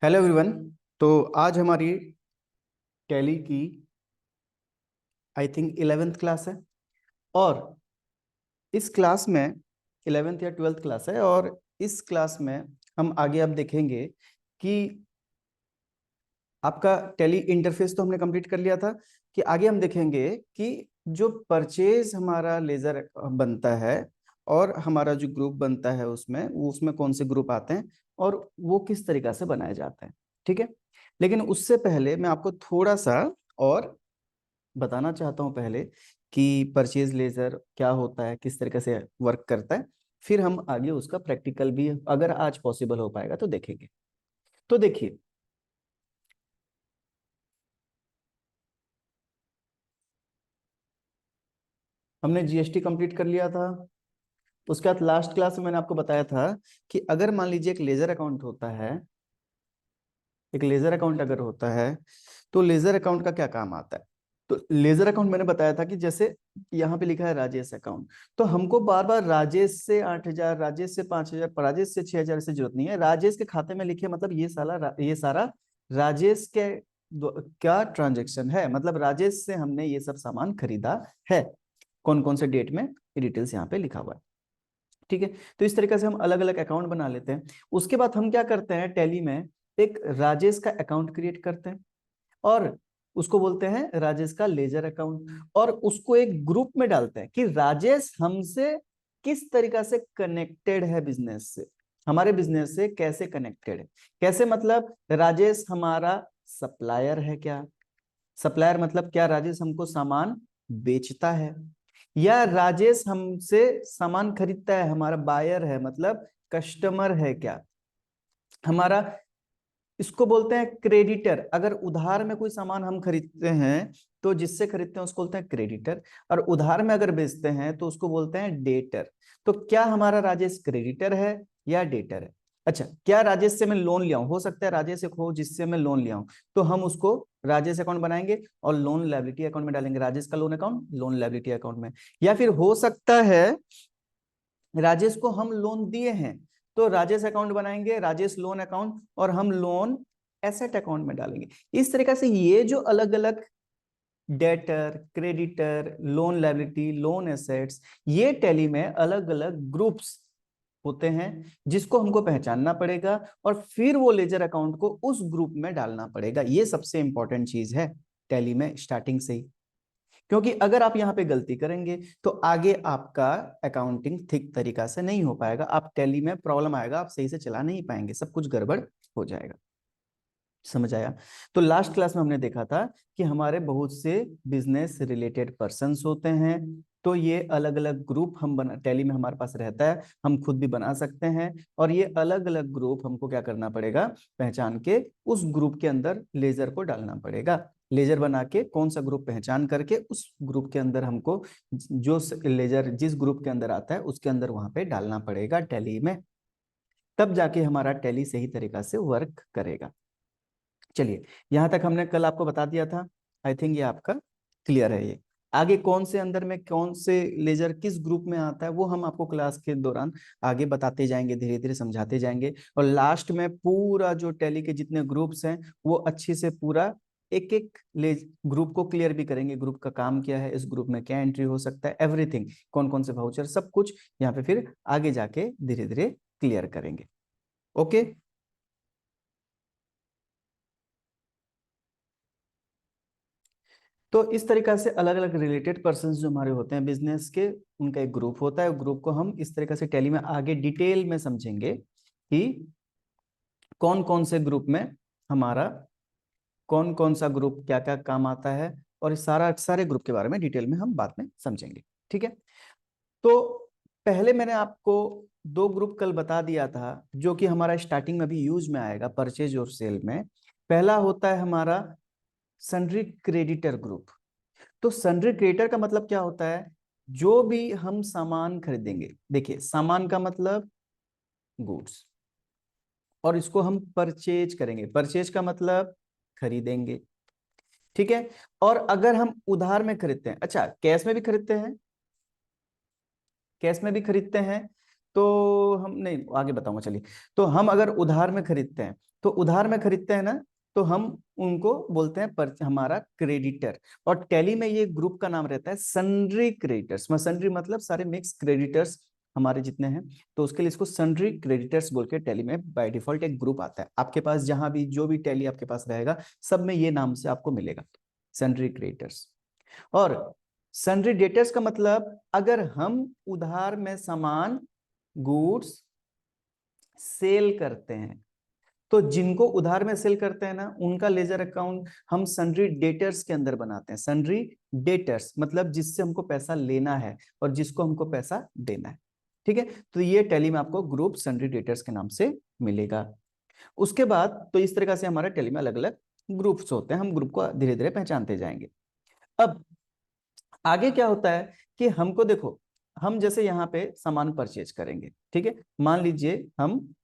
Hello everyone. तो आज हमारी टैली की आई थिंक 11th क्लास है। और इस क्लास में 11th या 12th क्लास है। और इस क्लास में हम आगे अब देखेंगे कि आपका टैली इंटरफेस तो हमने कंप्लीट कर लिया था, कि आगे हम देखेंगे कि जो परचेज हमारा लेजर बनता है और हमारा जो ग्रुप बनता है उसमें कौन से ग्रुप आते हैं और वो किस तरीका से बनाया जाता है। ठीक है। लेकिन उससे पहले मैं आपको थोड़ा सा और बताना चाहता हूं पहले कि परचेज लेजर क्या होता है, किस तरीके से वर्क करता है। फिर हम आगे उसका प्रैक्टिकल भी अगर आज पॉसिबल हो पाएगा तो देखेंगे। तो देखिए, हमने जीएसटी कंप्लीट कर लिया था। उसके बाद लास्ट क्लास में मैंने आपको बताया था कि अगर मान लीजिए एक लेजर अकाउंट होता है, एक लेजर अकाउंट अगर होता है तो लेजर अकाउंट का क्या काम आता है। तो लेजर अकाउंट मैंने बताया था कि जैसे यहाँ पे लिखा है राजेश अकाउंट, तो हमको बार बार राजेश से 8,000, राजेश से 5,000, राजेश से 6,000 से जरूरत नहीं है। राजेश के खाते में लिखे मतलब ये सारा राजेश के क्या ट्रांजेक्शन है, मतलब राजेश से हमने ये सब सामान खरीदा है। कौन कौन से डेट में, ये डिटेल्स यहाँ पे लिखा हुआ है। ठीक है। तो इस तरीके से हम अलग अलग अकाउंट बना लेते हैं। उसके बाद हम क्या करते हैं, टैली में एक राजेश का अकाउंट क्रिएट करते हैं और उसको बोलते हैं राजेश का लेजर अकाउंट, और उसको एक ग्रुप में डालते हैं कि राजेश हमसे किस तरीका से कनेक्टेड है, बिजनेस से, हमारे बिजनेस से कैसे कनेक्टेड है। कैसे मतलब राजेश हमारा सप्लायर है क्या, सप्लायर मतलब क्या, राजेश हमको सामान बेचता है, या राजेश हमसे सामान खरीदता है, हमारा बायर है मतलब कस्टमर है क्या हमारा। इसको बोलते हैं क्रेडिटर। अगर उधार में कोई सामान हम खरीदते हैं तो जिससे खरीदते हैं उसको बोलते हैं क्रेडिटर, और उधार में अगर बेचते हैं तो उसको बोलते हैं डेटर। तो क्या हमारा राजेश क्रेडिटर है या डेटर है। अच्छा, क्या राजेश से मैं लोन लिया हूं, हो सकता है राजेश एक हो जिससे मैं लोन लिया हूं, तो हम उसको राजेश अकाउंट बनाएंगे और लोन लायबिलिटी अकाउंट में डालेंगे, राजेश का loan account loan liability account में। या फिर हो सकता है राजेश को हम लोन दिए हैं तो राजेश अकाउंट बनाएंगे, राजेश लोन अकाउंट, और हम लोन एसेट अकाउंट में डालेंगे। इस तरीके से ये जो अलग अलग debtor, creditor, loan liability, loan assets, ये टैली में अलग अलग ग्रुप्स होते हैं जिसको हमको पहचानना पड़ेगा और फिर वो लेजर अकाउंट को उस ग्रुप में डालना पड़ेगा। ये सबसे इंपॉर्टेंट चीज है टैली में स्टार्टिंग से ही, क्योंकि अगर आप यहाँ पे गलती करेंगे तो आगे आपका अकाउंटिंग ठीक तरीका से नहीं हो पाएगा, आप टैली में प्रॉब्लम आएगा, आप सही से चला नहीं पाएंगे, सब कुछ गड़बड़ हो जाएगा। समझ आया। तो लास्ट क्लास में हमने देखा था कि हमारे बहुत से बिजनेस रिलेटेड पर्संस होते हैं, तो ये अलग अलग ग्रुप हम बना, टैली में हमारे पास रहता है, हम खुद भी बना सकते हैं। और ये अलग अलग ग्रुप हमको क्या करना पड़ेगा, पहचान के उस ग्रुप के अंदर लेजर को डालना पड़ेगा। लेजर बना के कौन सा ग्रुप पहचान करके उस ग्रुप के अंदर हमको जो लेजर जिस ग्रुप के अंदर आता है उसके अंदर वहां पे डालना पड़ेगा टैली में, तब जाके हमारा टैली सही तरीका से वर्क करेगा। चलिए, यहां तक हमने कल आपको बता दिया था। आई थिंक ये आपका क्लियर है। ये आगे कौन से अंदर में कौन से लेजर किस ग्रुप में आता है वो हम आपको क्लास के दौरान आगे बताते जाएंगे, धीरे धीरे समझाते जाएंगे। और लास्ट में पूरा जो टैली के जितने ग्रुप्स हैं वो अच्छे से पूरा एक एक ग्रुप को क्लियर भी करेंगे, ग्रुप का काम क्या है, इस ग्रुप में क्या एंट्री हो सकता है, एवरीथिंग, कौन कौन से वाउचर, सब कुछ यहाँ पे फिर आगे जाके धीरे धीरे क्लियर करेंगे। ओके। तो इस तरीका से अलग अलग रिलेटेड पर्सन जो हमारे होते हैं बिजनेस के, उनका एक ग्रुप होता है। ग्रुप को हम इस तरीके से टैली में आगे डिटेल में समझेंगे कि कौन कौन से ग्रुप में हमारा कौन कौन सा ग्रुप क्या क्या काम आता है, और इस सारे ग्रुप के बारे में डिटेल में हम बाद में समझेंगे। ठीक है। तो पहले मैंने आपको दो ग्रुप कल बता दिया था जो कि हमारा स्टार्टिंग में भी यूज में आएगा परचेज और सेल में। पहला होता है हमारा सन्ड्री क्रेडिटर ग्रुप। तो सन्ड्री क्रेडिटर का मतलब क्या होता है, जो भी हम सामान खरीदेंगे, देखिए सामान का मतलब गुड्स, और इसको हम परचेज करेंगे, परचेज का मतलब खरीदेंगे। ठीक है। और अगर हम उधार में खरीदते हैं, अच्छा कैश में भी खरीदते हैं, कैश में भी खरीदते हैं, तो हम नहीं आगे बताऊंगा, चलिए। तो हम अगर उधार में खरीदते हैं, तो उधार में खरीदते हैं ना, तो हम उनको बोलते हैं हमारा क्रेडिटर। और टैली में ये ग्रुप का नाम रहता है सन्ड्री क्रेडिटर्स। सन्ड्री मतलब सारे मिक्स क्रेडिटर्स हमारे जितने हैं, तो उसके लिए इसको सन्ड्री क्रेडिटर्स बोल के टैली में बाय डिफॉल्ट एक ग्रुप आता है। आपके पास जहां भी जो भी टैली आपके पास रहेगा, सब में ये नाम से आपको मिलेगा, सन्ड्री क्रेडिटर्स। और सन्ड्री डेटर्स का मतलब अगर हम उधार में सामान गुड्स सेल करते हैं, तो जिनको उधार में सेल करते हैं ना, उनका लेजर अकाउंट हम सन्ड्री डेटर्स के अंदर बनाते हैं। सन्ड्री डेटर्स मतलब जिससे हमको पैसा लेना है और जिसको हमको पैसा देना है, ठीक है। तो ये टैली में आपको ग्रुप सन्ड्री डेटर्स के नाम से मिलेगा। उसके बाद तो इस तरीके से हमारे टैली में अलग अलग ग्रुप्स होते हैं, हम ग्रुप को धीरे धीरे पहचानते जाएंगे। अब आगे क्या होता है कि हमको देखो, हम जैसे यहाँ पे सामान परचेज करेंगे, ठीक है। मान लीजिए हम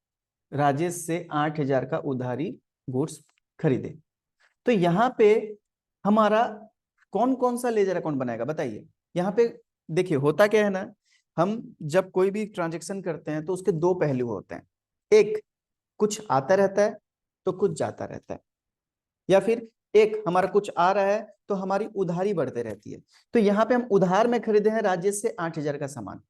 राजेश से 8,000 का उधारी गुड्स खरीदे, तो यहाँ पे हमारा कौन कौन सा लेजर अकाउंट बनाएगा बताइए। यहाँ पे देखिए होता क्या है ना, हम जब कोई भी ट्रांजेक्शन करते हैं तो उसके दो पहलू होते हैं। एक, कुछ आता रहता है तो कुछ जाता रहता है, या फिर एक हमारा कुछ आ रहा है तो हमारी उधारी बढ़ते रहती है। तो यहाँ पे हम उधार में खरीदे हैं राजेश से 8,000 का सामान।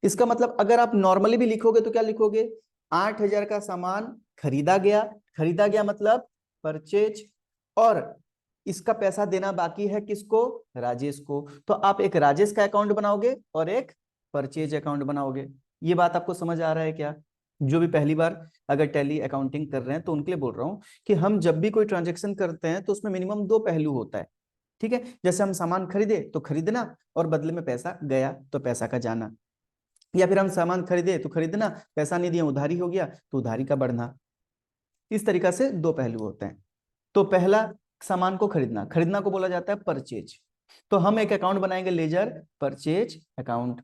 इसका मतलब अगर आप नॉर्मली भी लिखोगे तो क्या लिखोगे, 8,000 का सामान खरीदा गया। खरीदा गया मतलब परचेज, और इसका पैसा देना बाकी है किसको, राजेश को। तो आप एक राजेश का अकाउंट बनाओगे और एक परचेज अकाउंट बनाओगे। ये बात आपको समझ आ रहा है क्या? जो भी पहली बार अगर टैली अकाउंटिंग कर रहे हैं तो उनके लिए बोल रहा हूं कि हम जब भी कोई ट्रांजेक्शन करते हैं तो उसमें मिनिमम दो पहलू होता है, ठीक है। जैसे हम सामान खरीदे तो खरीदना, और बदले में पैसा गया तो पैसा का जाना। या फिर हम सामान खरीदे तो खरीदना, पैसा नहीं दिया उधारी हो गया तो उधारी का बढ़ना। इस तरीका से दो पहलू होते हैं। तो पहला, सामान को खरीदना, खरीदना को बोला जाता है परचेज। तो हम एक अकाउंट बनाएंगे लेजर परचेज अकाउंट।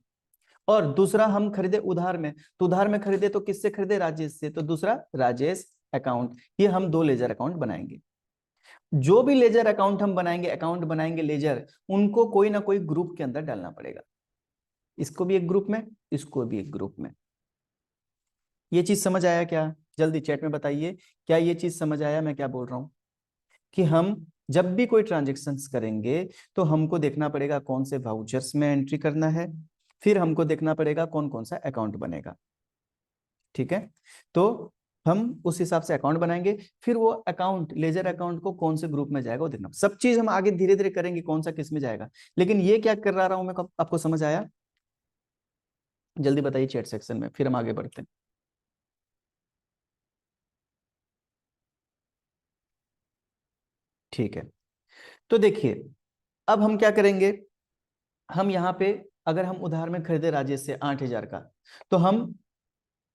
और दूसरा, हम खरीदे उधार में, तो उधार में खरीदे तो किससे खरीदे, राजेश से, तो दूसरा राजेश अकाउंट। ये हम दो लेजर अकाउंट बनाएंगे। जो भी लेजर अकाउंट हम बनाएंगे, अकाउंट बनाएंगे लेजर, उनको कोई ना कोई ग्रुप के अंदर डालना पड़ेगा। इसको भी एक ग्रुप में, इसको भी एक ग्रुप में। ये चीज समझ आया क्या? जल्दी चैट में बताइए, क्या ये चीज समझ आया मैं क्या बोल रहा हूं? कि हम जब भी कोई ट्रांजेक्शन्स करेंगे तो हमको देखना पड़ेगा कौन से वाउचर्स में एंट्री करना है, फिर हमको देखना पड़ेगा कौन कौन सा अकाउंट बनेगा, ठीक है। तो हम उस हिसाब से अकाउंट बनाएंगे, फिर वो अकाउंट लेजर अकाउंट को कौन से ग्रुप में जाएगा वो देखना। सब चीज हम आगे धीरे धीरे करेंगे कौन सा किस में जाएगा, लेकिन ये क्या कर रहा हूं मैं, आपको समझ आया? जल्दी बताइए चैट सेक्शन में, फिर हम आगे बढ़ते हैं। ठीक है, तो देखिए अब हम क्या करेंगे। हम यहाँ पे अगर हम उधार में खरीदे राजेश से 8,000 का, तो हम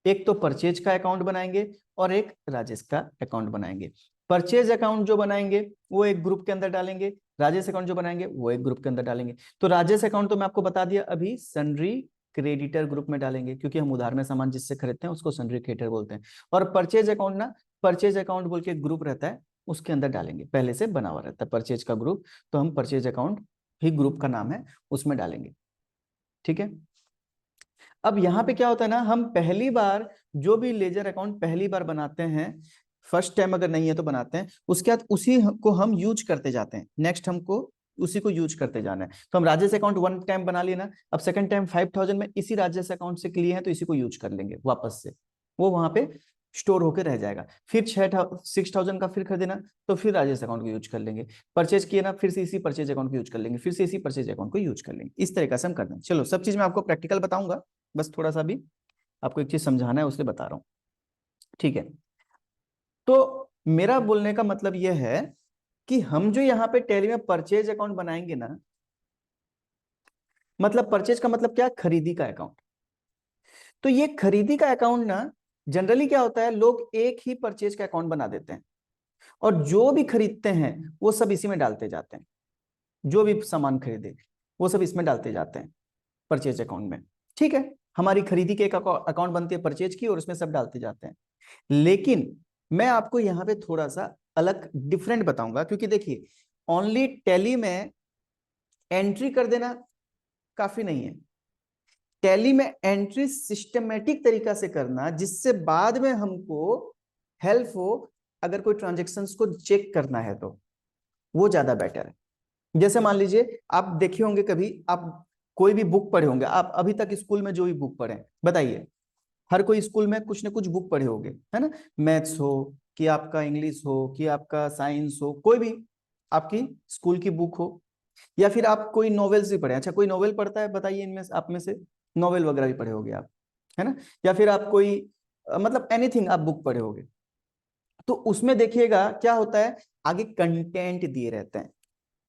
एक तो परचेज का अकाउंट बनाएंगे और एक राजेश का अकाउंट बनाएंगे। परचेज अकाउंट जो बनाएंगे वो एक ग्रुप के अंदर डालेंगे, राजेश अकाउंट जो बनाएंगे वो एक ग्रुप के अंदर डालेंगे। तो राजेश अकाउंट तो मैं आपको बता दिया अभी, सन्ड्री क्रेडिटर ग्रुप में डालेंगे, क्योंकि हम उधार में सामान जिससे खरीदते हैं उसको सन्ड्री क्रेडिटर बोलते हैं। और परचेज अकाउंट ना, परचेज अकाउंट बोल के एक ग्रुप रहता है, उसके अंदर डालेंगे, पहले से बना हुआ रहता है परचेज का ग्रुप, तो हम परचेज अकाउंट ही ग्रुप का नाम है, उसमें डालेंगे, ठीक है। अब यहाँ पे क्या होता है ना, हम पहली बार जो भी लेजर अकाउंट पहली बार बनाते हैं, फर्स्ट टाइम अगर नहीं है तो बनाते हैं, उसके बाद उसी को हम यूज करते जाते हैं, नेक्स्ट हमको उसी को यूज करते जाना है। तो हम राजेश अकाउंट वन टाइम बना लिए ना, अब सेकंड टाइम 5,000 में इसी राजेश अकाउंट से लिए हैं तो इसी को यूज कर लेंगे वापस से, वो वहां पे स्टोर होकर रह जाएगा। फिर 6,000 का फिर खरीदेना तो फिर राजेश अकाउंट को यूज कर लेंगे, परचेज किए ना फिर से इसी परचेज अकाउंट को यूज कर लेंगे, फिर से इसी परचेज अकाउंट को यूज कर लेंगे। इस तरीके से हम करते हैं। चलो सब चीज मैं आपको प्रैक्टिकल बताऊंगा, बस थोड़ा सा भी आपको एक चीज समझाना है उसलिए बता रहा हूं, ठीक है। तो मेरा बोलने का मतलब यह है कि हम जो यहाँ पे टैली में परचेज अकाउंट बनाएंगे ना, मतलब परचेज का मतलब क्या, खरीदी का अकाउंट। तो ये खरीदी का अकाउंट ना, जनरली क्या होता है, लोग एक ही परचेज का अकाउंट बना देते हैं और जो भी खरीदते हैं वो सब इसी में डालते जाते हैं, जो भी सामान खरीदे वो सब इसमें डालते जाते हैं परचेज अकाउंट में, ठीक है। हमारी खरीदी के एक अकाउंट बनती है परचेज की और उसमें सब डालते जाते हैं। लेकिन मैं आपको यहाँ पे थोड़ा सा अलग डिफरेंट बताऊंगा, क्योंकि देखिए ओनली टैली में एंट्री कर देना काफी नहीं है। टैली में एंट्री सिस्टमेटिक तरीका से करना, जिससे बाद में हमको हेल्प हो अगर कोई ट्रांजेक्शन्स को चेक करना है तो वो ज्यादा बेटर है। जैसे मान लीजिए आप देखे होंगे, कभी आप कोई भी बुक पढ़े होंगे, आप अभी तक स्कूल में जो भी बुक पढ़े, बताइए, हर कोई स्कूल में कुछ ना कुछ बुक पढ़े होंगे, है ना? मैथ्स हो कि आपका इंग्लिश हो कि आपका साइंस हो, कोई भी आपकी स्कूल की बुक हो, या फिर आप कोई नॉवेल्स भी पढ़े। अच्छा, कोई नॉवेल पढ़ता है, बताइए इनमें आप में से, नॉवेल वगैरह भी पढ़े होंगे आप, है ना? या फिर आप कोई मतलब एनीथिंग आप बुक पढ़े होंगे, तो उसमें देखिएगा क्या होता है, आगे कंटेंट दिए रहते हैं,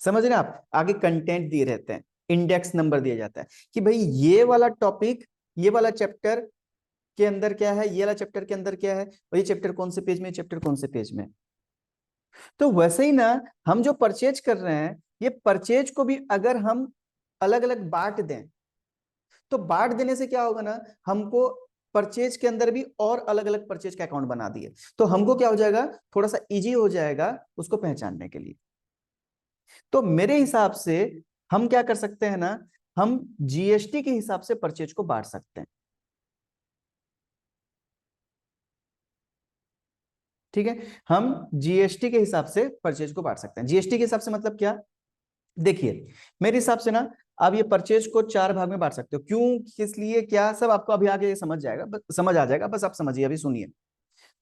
समझ रहे हैं आप? आगे कंटेंट दिए रहते हैं, इंडेक्स नंबर दिया जाता है कि भाई ये वाला टॉपिक, ये वाला चैप्टर के अंदर क्या है, ये वाला चैप्टर के अंदर क्या है, और ये चैप्टर कौन से पेज में, चैप्टर कौन से पेज में। तो वैसे ही ना, हम जो परचेज कर रहे हैं, ये परचेज को भी अगर हम अलग अलग बांट दें, तो बांट देने से क्या होगा ना, हमको परचेज के अंदर भी और अलग अलग परचेज का अकाउंट बना दिए, तो हमको क्या हो जाएगा, थोड़ा सा इजी हो जाएगा उसको पहचानने के लिए। तो मेरे हिसाब से हम क्या कर सकते हैं ना, हम जीएसटी के हिसाब से परचेज को बांट सकते हैं, ठीक है? हम जीएसटी के हिसाब से परचेज को बांट सकते हैं। जीएसटी के हिसाब से मतलब क्या, देखिए, मेरे हिसाब से ना, आप ये परचेज को 4 भाग में बांट सकते हो। क्यों, किस लिए, क्या, सब आपको अभी आगे समझ जाएगा, बस समझ आ जाएगा, बस आप समझिए, अभी सुनिए।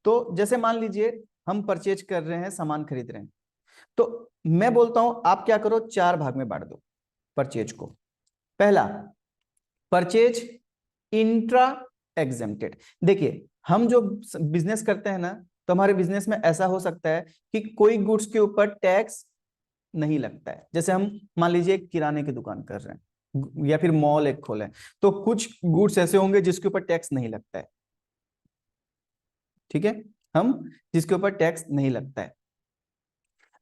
तो जैसे मान लीजिए हम परचेज कर रहे हैं, सामान खरीद रहे हैं, तो मैं बोलता हूं आप क्या करो, 4 भाग में बांट दो परचेज को। पहला, परचेज इंट्रा एग्जेम्प्टेड। देखिए, हम जो बिजनेस करते हैं ना, तो हमारे बिजनेस में ऐसा हो सकता है कि कोई गुड्स के ऊपर टैक्स नहीं लगता है। जैसे हम मान लीजिए एक किराने की दुकान कर रहे हैं या फिर मॉल एक खोले, तो कुछ गुड्स ऐसे होंगे जिसके ऊपर टैक्स नहीं लगता है, ठीक है? हम जिसके ऊपर टैक्स नहीं लगता है।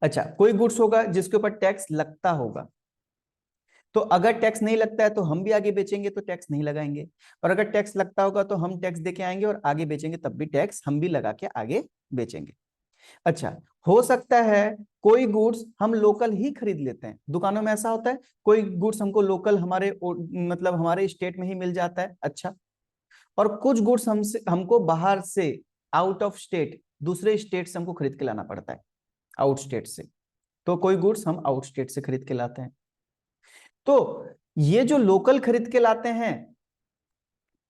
अच्छा, कोई गुड्स होगा जिसके ऊपर टैक्स लगता होगा, तो अगर टैक्स नहीं लगता है तो हम भी आगे बेचेंगे तो टैक्स नहीं लगाएंगे, और अगर टैक्स लगता होगा तो हम टैक्स देके आएंगे और आगे बेचेंगे तब भी टैक्स हम भी लगा के आगे बेचेंगे। अच्छा, हो सकता है कोई गुड्स हम लोकल ही खरीद लेते हैं, दुकानों में ऐसा होता है, कोई गुड्स हमको लोकल हमारे मतलब हमारे स्टेट में ही मिल जाता है। अच्छा, और कुछ गुड्स हमसे हमको बाहर से, आउट ऑफ स्टेट, दूसरे स्टेट से हमको खरीद के लाना पड़ता है, आउट स्टेट से, तो कोई गुड्स हम आउट स्टेट से खरीद के लाते हैं। तो ये जो लोकल खरीद के लाते हैं,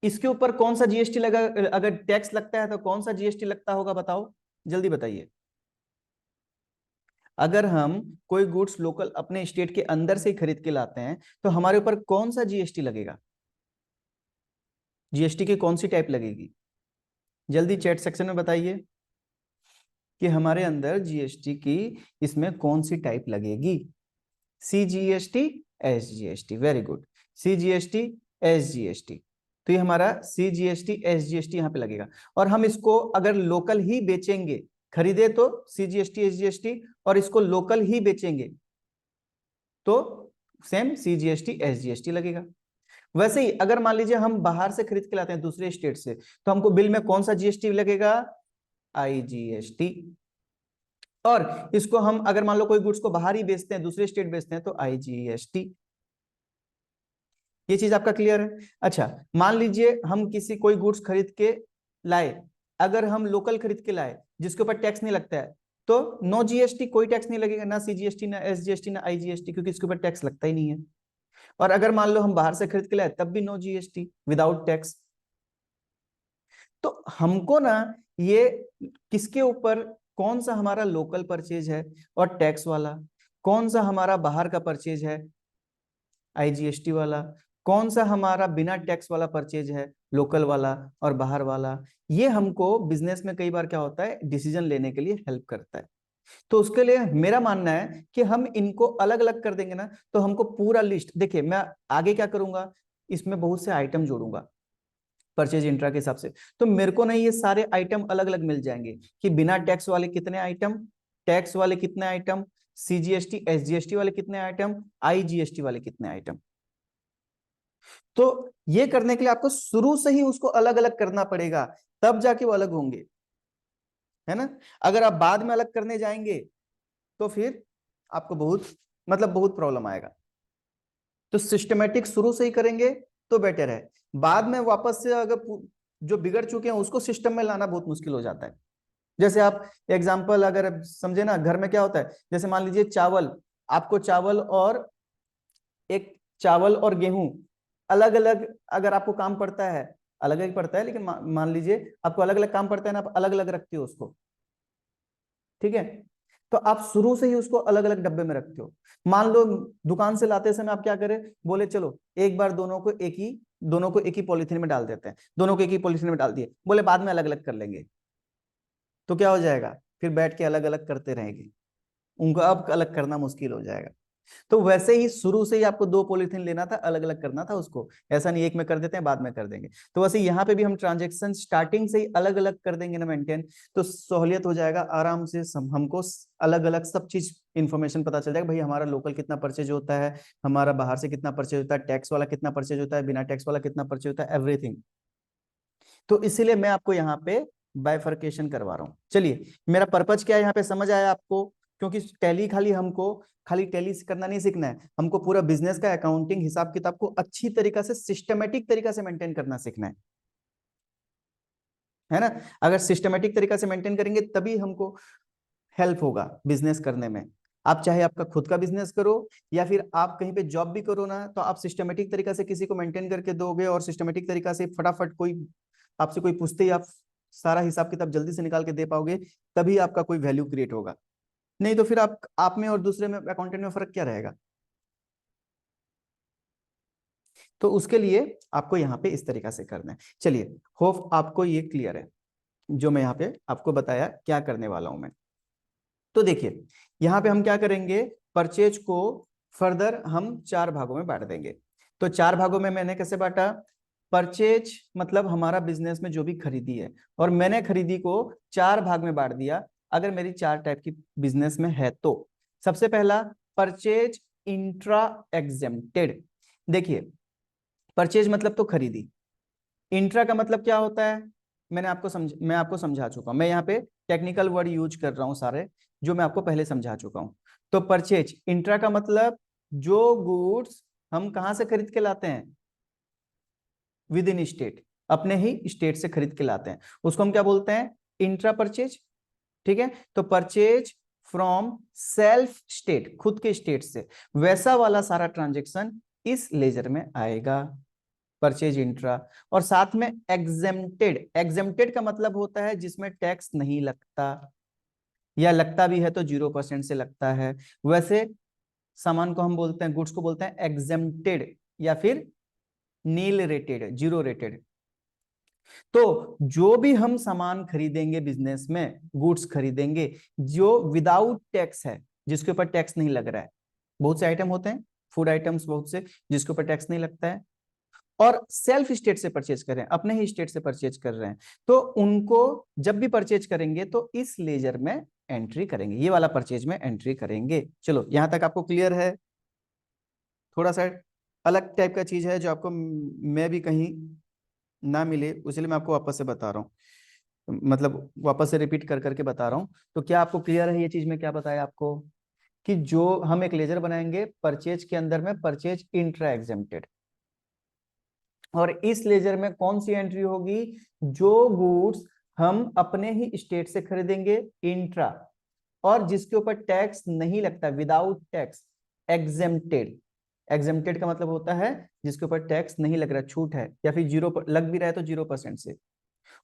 इसके ऊपर कौन सा जीएसटी लगा, अगर टैक्स लगता है तो कौन सा जीएसटी लगता होगा, बताओ, जल्दी बताइए। अगर हम कोई गुड्स लोकल अपने स्टेट के अंदर से ही खरीद के लाते हैं, तो हमारे ऊपर कौन सा जीएसटी लगेगा, जीएसटी की कौन सी टाइप लगेगी, जल्दी चैट सेक्शन में बताइए कि हमारे अंदर जीएसटी की इसमें कौन सी टाइप लगेगी। C GST, S GST, very good, C GST, S GST. तो ये हमारा सी जीएसटी एस जीएसटी यहाँ पे लगेगा, और हम इसको अगर लोकल ही बेचेंगे, खरीदे तो सी जीएसटी एस जीएसटी, और इसको लोकल ही बेचेंगे तो same C GST S GST लगेगा। वैसे ही अगर मान लीजिए हम बाहर से खरीद के लाते हैं दूसरे स्टेट से, तो हमको बिल में कौन सा जीएसटी लगेगा, आईजीएसटी। और इसको हम अगर मान लो कोई गुड्स को बाहर ही बेचते हैं, दूसरे स्टेट बेचते हैं, तो आईजीएसटी। ये चीज आपका क्लियर है? अच्छा, मान लीजिए हम किसी कोई गुड्स खरीद के लाए, अगर हम लोकल खरीद के लाए जिसके ऊपर टैक्स नहीं लगता है, तो नो जीएसटी, कोई टैक्स नहीं लगेगा, ना सीजीएसटी, ना एसजीएसटी, ना आईजीएसटी, क्योंकि इसके ऊपर टैक्स लगता ही नहीं है। और अगर मान लो हम बाहर से खरीद के लाए, तब भी नो जीएसटी, विदाउट टैक्स। तो हमको ना ये किसके ऊपर, कौन सा हमारा लोकल परचेज है और टैक्स वाला, कौन सा हमारा बाहर का परचेज है आईजीएसटी वाला, कौन सा हमारा बिना टैक्स वाला परचेज है लोकल वाला और बाहर वाला, ये हमको बिजनेस में कई बार क्या होता है, डिसीजन लेने के लिए हेल्प करता है। तो उसके लिए मेरा मानना है कि हम इनको अलग अलग कर देंगे ना, तो हमको पूरा लिस्ट, देखिए मैं आगे क्या करूंगा, इसमें बहुत से आइटम जोड़ूंगा परचेज इंट्रा के हिसाब से, तो मेरे को नहीं ये सारे आइटम अलग अलग मिल जाएंगे कि बिना टैक्स वाले कितने आइटम, टैक्स वाले कितने आइटम, सीजीएसटी एसजीएसटी वाले कितने आइटम, आईजीएसटी वाले कितने आइटम। तो ये करने के लिए आपको शुरू से ही उसको अलग अलग करना पड़ेगा, तब जाके वो अलग होंगे, है ना? अगर आप बाद में अलग करने जाएंगे तो फिर आपको बहुत मतलब बहुत प्रॉब्लम आएगा। तो सिस्टमेटिक शुरू से ही करेंगे तो बेटर है। बाद में वापस से अगर जो बिगड़ चुके हैं उसको सिस्टम में लाना बहुत मुश्किल हो जाता है। जैसे आप एग्जाम्पल अगर समझे ना, घर में क्या होता है, जैसे मान लीजिए चावल, आपको चावल और गेहूं अलग अलग अगर आपको काम पड़ता है, अलग अलग पड़ता है, लेकिन मान लीजिए आपको अलग अलग काम पड़ता है ना, आप अलग अलग रखते हो उसको, ठीक है। तो आप शुरू से ही उसको अलग अलग डब्बे में रखते हो। मान लो दुकान से लाते समय आप क्या करें, बोले चलो एक बार दोनों को एक ही पॉलिथीन में डाल देते हैं, दोनों को एक ही पॉलिथीन में डाल दिए, बोले बाद में अलग अलग कर लेंगे। तो क्या हो जाएगा, फिर बैठ के अलग अलग करते रहेंगे, उनको अब अलग करना मुश्किल हो जाएगा। तो वैसे ही शुरू से ही आपको दो पॉलिथीन लेना था, अलग अलग करना था उसको, ऐसा नहीं एक में कर देते हैं बाद में कर देंगे। तो वैसे यहाँ पे भी हम ट्रांजेक्शन स्टार्टिंग से ही अलग अलग कर देंगे ना मेंटेन, तो सहूलियत हो जाएगा आराम से, हमको अलग अलग सब चीज इंफॉर्मेशन पता चल जाएगा, भाई हमारा लोकल कितना परचेज होता है, हमारा बाहर से कितना परचेज होता है, टैक्स वाला कितना परचेज होता है, बिना टैक्स वाला कितना परचेज होता है, एवरीथिंग। तो इसीलिए मैं आपको यहाँ पे बाइफर्केशन करवा रहा हूँ। चलिए, मेरा पर्पज क्या है यहाँ पे समझ आया आपको, क्योंकि टैली खाली टैली करना नहीं सीखना है, हमको पूरा बिजनेस का अकाउंटिंग हिसाब किताब को अच्छी तरीका से सिस्टमेटिक तरीका से मेंटेन करना सीखना है ना। अगर सिस्टमेटिक तरीका से मेंटेन करेंगे तभी हमको हेल्प होगा बिजनेस करने में। आप चाहे आपका खुद का बिजनेस करो या फिर आप कहीं पे जॉब भी करो ना, तो आप सिस्टमेटिक तरीका से किसी को मेंटेन करके दोगे और सिस्टमेटिक तरीका से फटाफट कोई आपसे कोई पूछते ही आप सारा हिसाब किताब जल्दी से निकाल के दे पाओगे, तभी आपका कोई वैल्यू क्रिएट होगा। नहीं तो फिर आप में और दूसरे में अकाउंटेंट में फर्क क्या रहेगा। तो उसके लिए आपको यहाँ पे इस तरीका से करना है। चलिए, होप आपको ये क्लियर है जो मैं यहाँ पे आपको बताया क्या करने वाला हूं मैं। तो देखिए, यहाँ पे हम क्या करेंगे, परचेज को फर्दर हम चार भागों में बांट देंगे। तो चार भागों में मैंने कैसे बांटा, परचेज मतलब हमारा बिजनेस में जो भी खरीदी है, और मैंने खरीदी को चार भाग में बांट दिया अगर मेरी चार टाइप की बिजनेस में है तो। सबसे पहला, परचेज इंट्रा एग्जेम्प्टेड। देखिए, परचेज मतलब तो खरीदी, इंट्रा का मतलब क्या होता है, मैं आपको समझा चुका हूं, मैं यहाँ पे टेक्निकल वर्ड यूज कर रहा हूं सारे, जो मैं आपको पहले समझा चुका हूं। तो परचेज इंट्रा का मतलब जो गुड्स हम कहां से खरीद के लाते हैं, विद इन स्टेट, अपने ही स्टेट से खरीद के लाते हैं, उसको हम क्या बोलते हैं, इंट्रा परचेज। ठीक है, तो परचेज फ्रॉम सेल्फ स्टेट, खुद के स्टेट से, वैसा वाला सारा ट्रांजेक्शन इस लेजर में आएगा, परचेज इंट्रा। और साथ में एग्जेम्प्टेड, एग्जेम्प्टेड का मतलब होता है जिसमें टैक्स नहीं लगता, या लगता भी है तो 0% से लगता है। वैसे सामान को हम बोलते हैं, गुड्स को बोलते हैं एग्जेम्प्टेड या फिर नील रेटेड, जीरो रेटेड। तो जो भी हम सामान खरीदेंगे बिजनेस में, गुड्स खरीदेंगे जो विदाउट टैक्स है, जिसके ऊपर टैक्स नहीं लग रहा है, बहुत से आइटम होते हैं, फूड आइटम्स बहुत से जिसके ऊपर टैक्स नहीं लगता है, और सेल्फ स्टेट से परचेज कर रहे हैं, अपने ही स्टेट से परचेज कर रहे हैं, तो उनको जब भी परचेज करेंगे तो इस लेजर में एंट्री करेंगे, ये वाला परचेज में एंट्री करेंगे। चलो, यहां तक आपको क्लियर है। थोड़ा सा अलग टाइप का चीज है जो आपको मैं भी कहीं ना मिले, इसलिए मैं आपको वापस से बता रहा हूँ, मतलब वापस से रिपीट कर करके बता रहा हूँ। तो क्या आपको क्लियर है ये चीज में क्या बताया आपको, कि जो हम एक लेजर बनाएंगे परचेज के अंदर में, परचेज इंट्रा एग्जेम्प्टेड, और इस लेजर में कौन सी एंट्री होगी, जो गुड्स हम अपने ही स्टेट से खरीदेंगे इंट्रा, और जिसके ऊपर टैक्स नहीं लगता, विदाउट टैक्स, एग्जेम्प्टेड। एग्जेम्प्टेड का मतलब होता है जिसके ऊपर टैक्स नहीं लग रहा, छूट है, या फिर जीरो लग भी रहा है तो 0% से,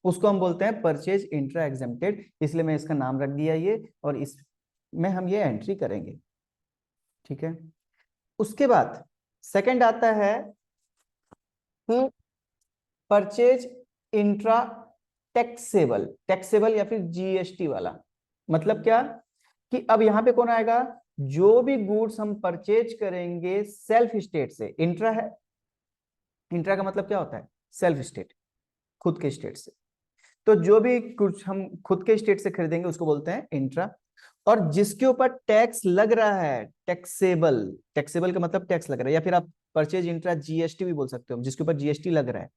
उसको हम बोलते हैं परचेज इंट्रा एग्जेम्प्टेड, इसलिए मैं इसका नाम रख दिया ये, और इसमें हम ये एंट्री करेंगे। ठीक है, उसके बाद सेकंड आता है परचेज इंट्रा टैक्सेबल, टैक्सेबल या फिर जीएसटी वाला। मतलब क्या, कि अब यहां पे कौन आएगा, जो भी गुड्स हम परचेज करेंगे सेल्फ स्टेट से, इंट्रा है, इंट्रा का मतलब क्या होता है, सेल्फ स्टेट, खुद के स्टेट से, तो जो भी कुछ हम खुद के स्टेट से खरीदेंगे उसको बोलते हैं इंट्रा। और जिसके ऊपर टैक्स लग रहा है, टैक्सेबल, टैक्सेबल का मतलब टैक्स लग रहा है, या फिर आप परचेज इंट्रा जीएसटी भी बोल सकते हो, जिसके ऊपर जीएसटी लग रहा है,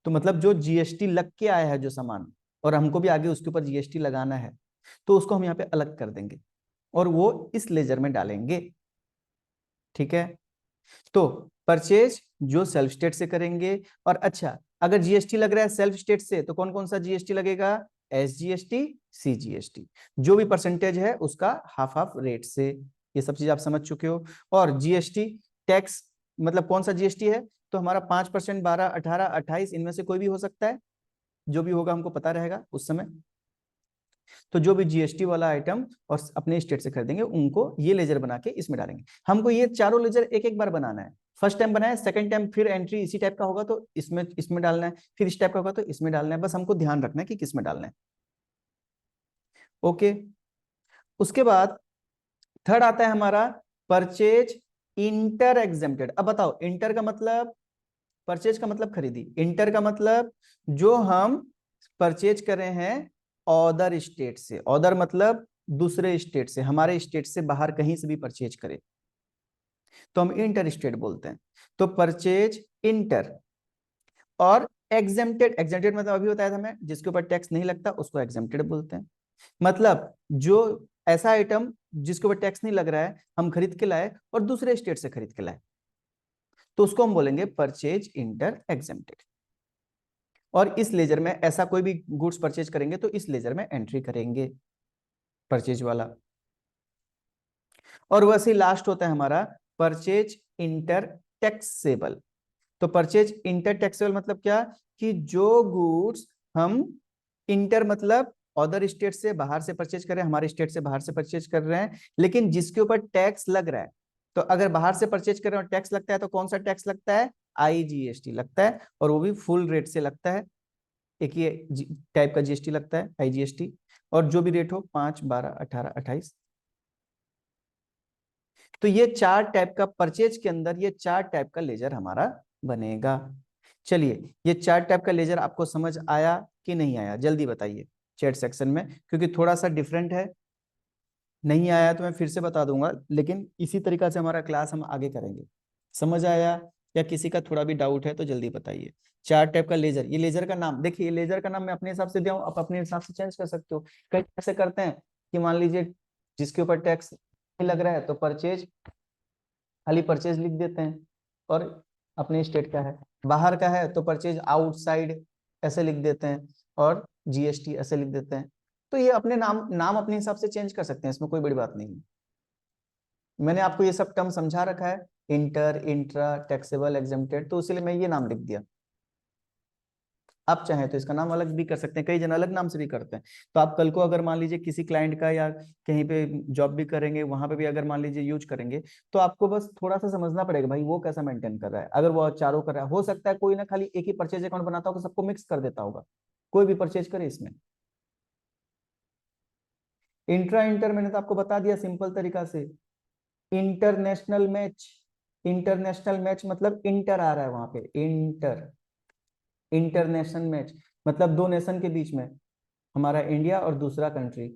तो मतलब जो जीएसटी लग के आया है जो सामान, और हमको भी आगे उसके ऊपर जीएसटी लगाना है, तो उसको हम यहाँ पे अलग कर देंगे और वो इस लेजर में डालेंगे। ठीक है, तो परचेज जो सेल्फ स्टेट से करेंगे, और अच्छा अगर जीएसटी लग रहा है सेल्फ स्टेट से तो कौन कौन सा जीएसटी लगेगा, एसजीएसटी, सीजीएसटी, जो भी परसेंटेज है उसका हाफ हाफ रेट से। ये सब चीज आप समझ चुके हो। और जीएसटी टैक्स मतलब कौन सा जीएसटी है, तो हमारा 5%, 12, 18, 28 इनमें से कोई भी हो सकता है, जो भी होगा हमको पता रहेगा उस समय। तो जो भी जीएसटी वाला आइटम और अपने स्टेट से खरीदेंगे उनको ये लेजर बना के इसमें डालेंगे। हमको ये चारों लेजर एक एक बार बनाना है। फर्स्ट टाइम बनाया, सेकंड टाइम फिर एंट्री इसी टाइप का होगा तो इसमें इसमें डालना है, फिर इस टाइप का होगा तो इसमें डालना है। बस हमको ध्यान रखना है कि किस में डालना है। ओके। उसके बाद थर्ड आता है हमारा परचेज इंटर एग्जेम्प्टेड। अब बताओ इंटर का मतलब, परचेज का मतलब खरीदी, इंटर का मतलब जो हम परचेज कर रहे हैं अदर स्टेट से, अदर मतलब दूसरे स्टेट से, हमारे स्टेट से बाहर कहीं से भी परचेज करें तो हम इंटर स्टेट बोलते हैं। तो परचेज इंटर। और एग्जेम्प्टेड, एग्जेम्प्टेड मतलब अभी बताया था मैं, जिसके ऊपर टैक्स नहीं लगता उसको एग्जेम्प्टेड बोलते हैं। मतलब जो ऐसा आइटम जिसके ऊपर टैक्स नहीं लग रहा है हम खरीद के लाए और दूसरे स्टेट से खरीद के लाए तो उसको हम बोलेंगे परचेज इंटर एग्जेम्प्टेड। और इस लेजर में ऐसा कोई भी गुड्स परचेज करेंगे तो इस लेजर में एंट्री करेंगे परचेज वाला। और वैसे लास्ट होता है हमारा परचेज इंटर टैक्सेबल। तो परचेज इंटर टैक्सेबल मतलब क्या, कि जो गुड्स हम इंटर मतलब अदर स्टेट से बाहर से परचेज कर रहे हैं, हमारे स्टेट से बाहर से परचेज कर रहे हैं, लेकिन जिसके ऊपर टैक्स लग रहा है। तो अगर बाहर से परचेज कर रहे हैं और टैक्स लगता है तो कौन सा टैक्स लगता है, आईजीएसटी लगता है, और वो भी फुल रेट से लगता है। एक ये टाइप का जीएसटी लगता है आईजीएसटी, और जो भी रेट हो 5, 12, 18, 28। तो ये चार टाइप का परचेज के अंदर ये चार टाइप का लेजर हमारा बनेगा। चलिए ये चार टाइप का लेजर आपको समझ आया कि नहीं आया, जल्दी बताइए चैट सेक्शन में, क्योंकि थोड़ा सा डिफरेंट है। नहीं आया तो मैं फिर से बता दूंगा, लेकिन इसी तरीका से हमारा क्लास हम आगे करेंगे। समझ आया, या किसी का थोड़ा भी डाउट है तो जल्दी बताइए। चार टाइप का लेजर, ये लेजर का नाम देखिए, ये लेजर का नाम मैं अपने हिसाब से दिया हूं, आप अपने हिसाब से चेंज कर सकते हो। कई ऐसे करते हैं कि मान लीजिए जिसके ऊपर टैक्स नहीं लग रहा है तो परचेज, खाली परचेज लिख देते हैं और अपने स्टेट का है। बाहर का है तो परचेज आउटसाइड ऐसे लिख देते हैं और जीएसटी ऐसे लिख देते हैं। तो ये अपने नाम नाम अपने हिसाब से चेंज कर सकते हैं, इसमें कोई बड़ी बात नहीं है। मैंने आपको ये सब टर्म समझा रखा है, इंटर, इंट्रा, टैक्सेबल, एग्जेम्प्टेड, तो इसीलिए मैं ये नाम लिख दिया। आप चाहें तो इसका नाम अलग भी कर सकते हैं, कई जन अलग नाम से भी करते हैं। तो आप कल को अगर मान लीजिए किसी क्लाइंट का या कहीं पे जॉब भी करेंगे, वहां पे भी अगर मान लीजिए यूज करेंगे, तो आपको बस थोड़ा सा समझना पड़ेगा भाई वो कैसा मेंटेन कर रहा है। अगर वो चारों कर रहा है, हो सकता है कोई ना खाली एक ही परचेज अकाउंट बनाता होगा, सबको मिक्स कर देता होगा, कोई भी परचेज करे इसमें। इंट्रा इंटर मैंने तो आपको बता दिया सिंपल तरीका से। इंटरनेशनल मैच, इंटरनेशनल मैच मतलब इंटर आ रहा है वहां पे, इंटर, इंटरनेशनल मैच मतलब दो नेशन के बीच में, हमारा इंडिया और दूसरा कंट्री,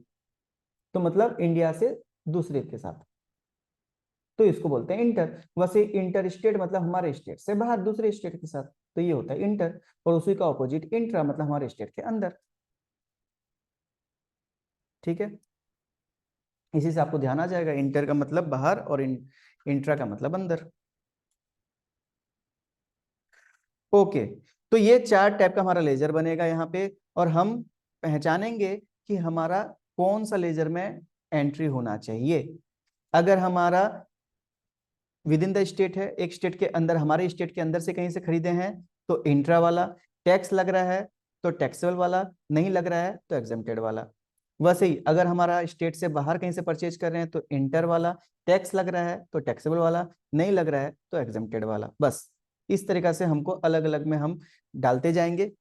तो मतलब इंडिया से दूसरे के साथ, तो इसको बोलते हैं इंटर। वैसे इंटर स्टेट मतलब हमारे स्टेट से बाहर दूसरे स्टेट के साथ, तो ये होता है इंटर। और उसी का ऑपोजिट इंट्रा मतलब हमारे स्टेट के अंदर। ठीक है, इसी से आपको ध्यान आ जाएगा, इंटर का मतलब बाहर और इंट्रा का मतलब अंदर। ओके। तो ये चार टाइप का हमारा लेजर बनेगा यहाँ पे, और हम पहचानेंगे कि हमारा कौन सा लेजर में एंट्री होना चाहिए। अगर हमारा विद इन द स्टेट है, एक स्टेट के अंदर, हमारे स्टेट के अंदर से कहीं से खरीदे हैं तो इंट्रा वाला, टैक्स लग रहा है तो टैक्सेबल वाला, नहीं लग रहा है तो एग्जेम्प्टेड वाला। वैसे ही अगर हमारा स्टेट से बाहर कहीं से परचेज कर रहे हैं तो इंटर वाला, टैक्स लग रहा है तो टैक्सेबल वाला, नहीं लग रहा है तो एग्जेम्प्टेड वाला। बस इस तरीका से हमको अलग अलग में हम डालते जाएंगे,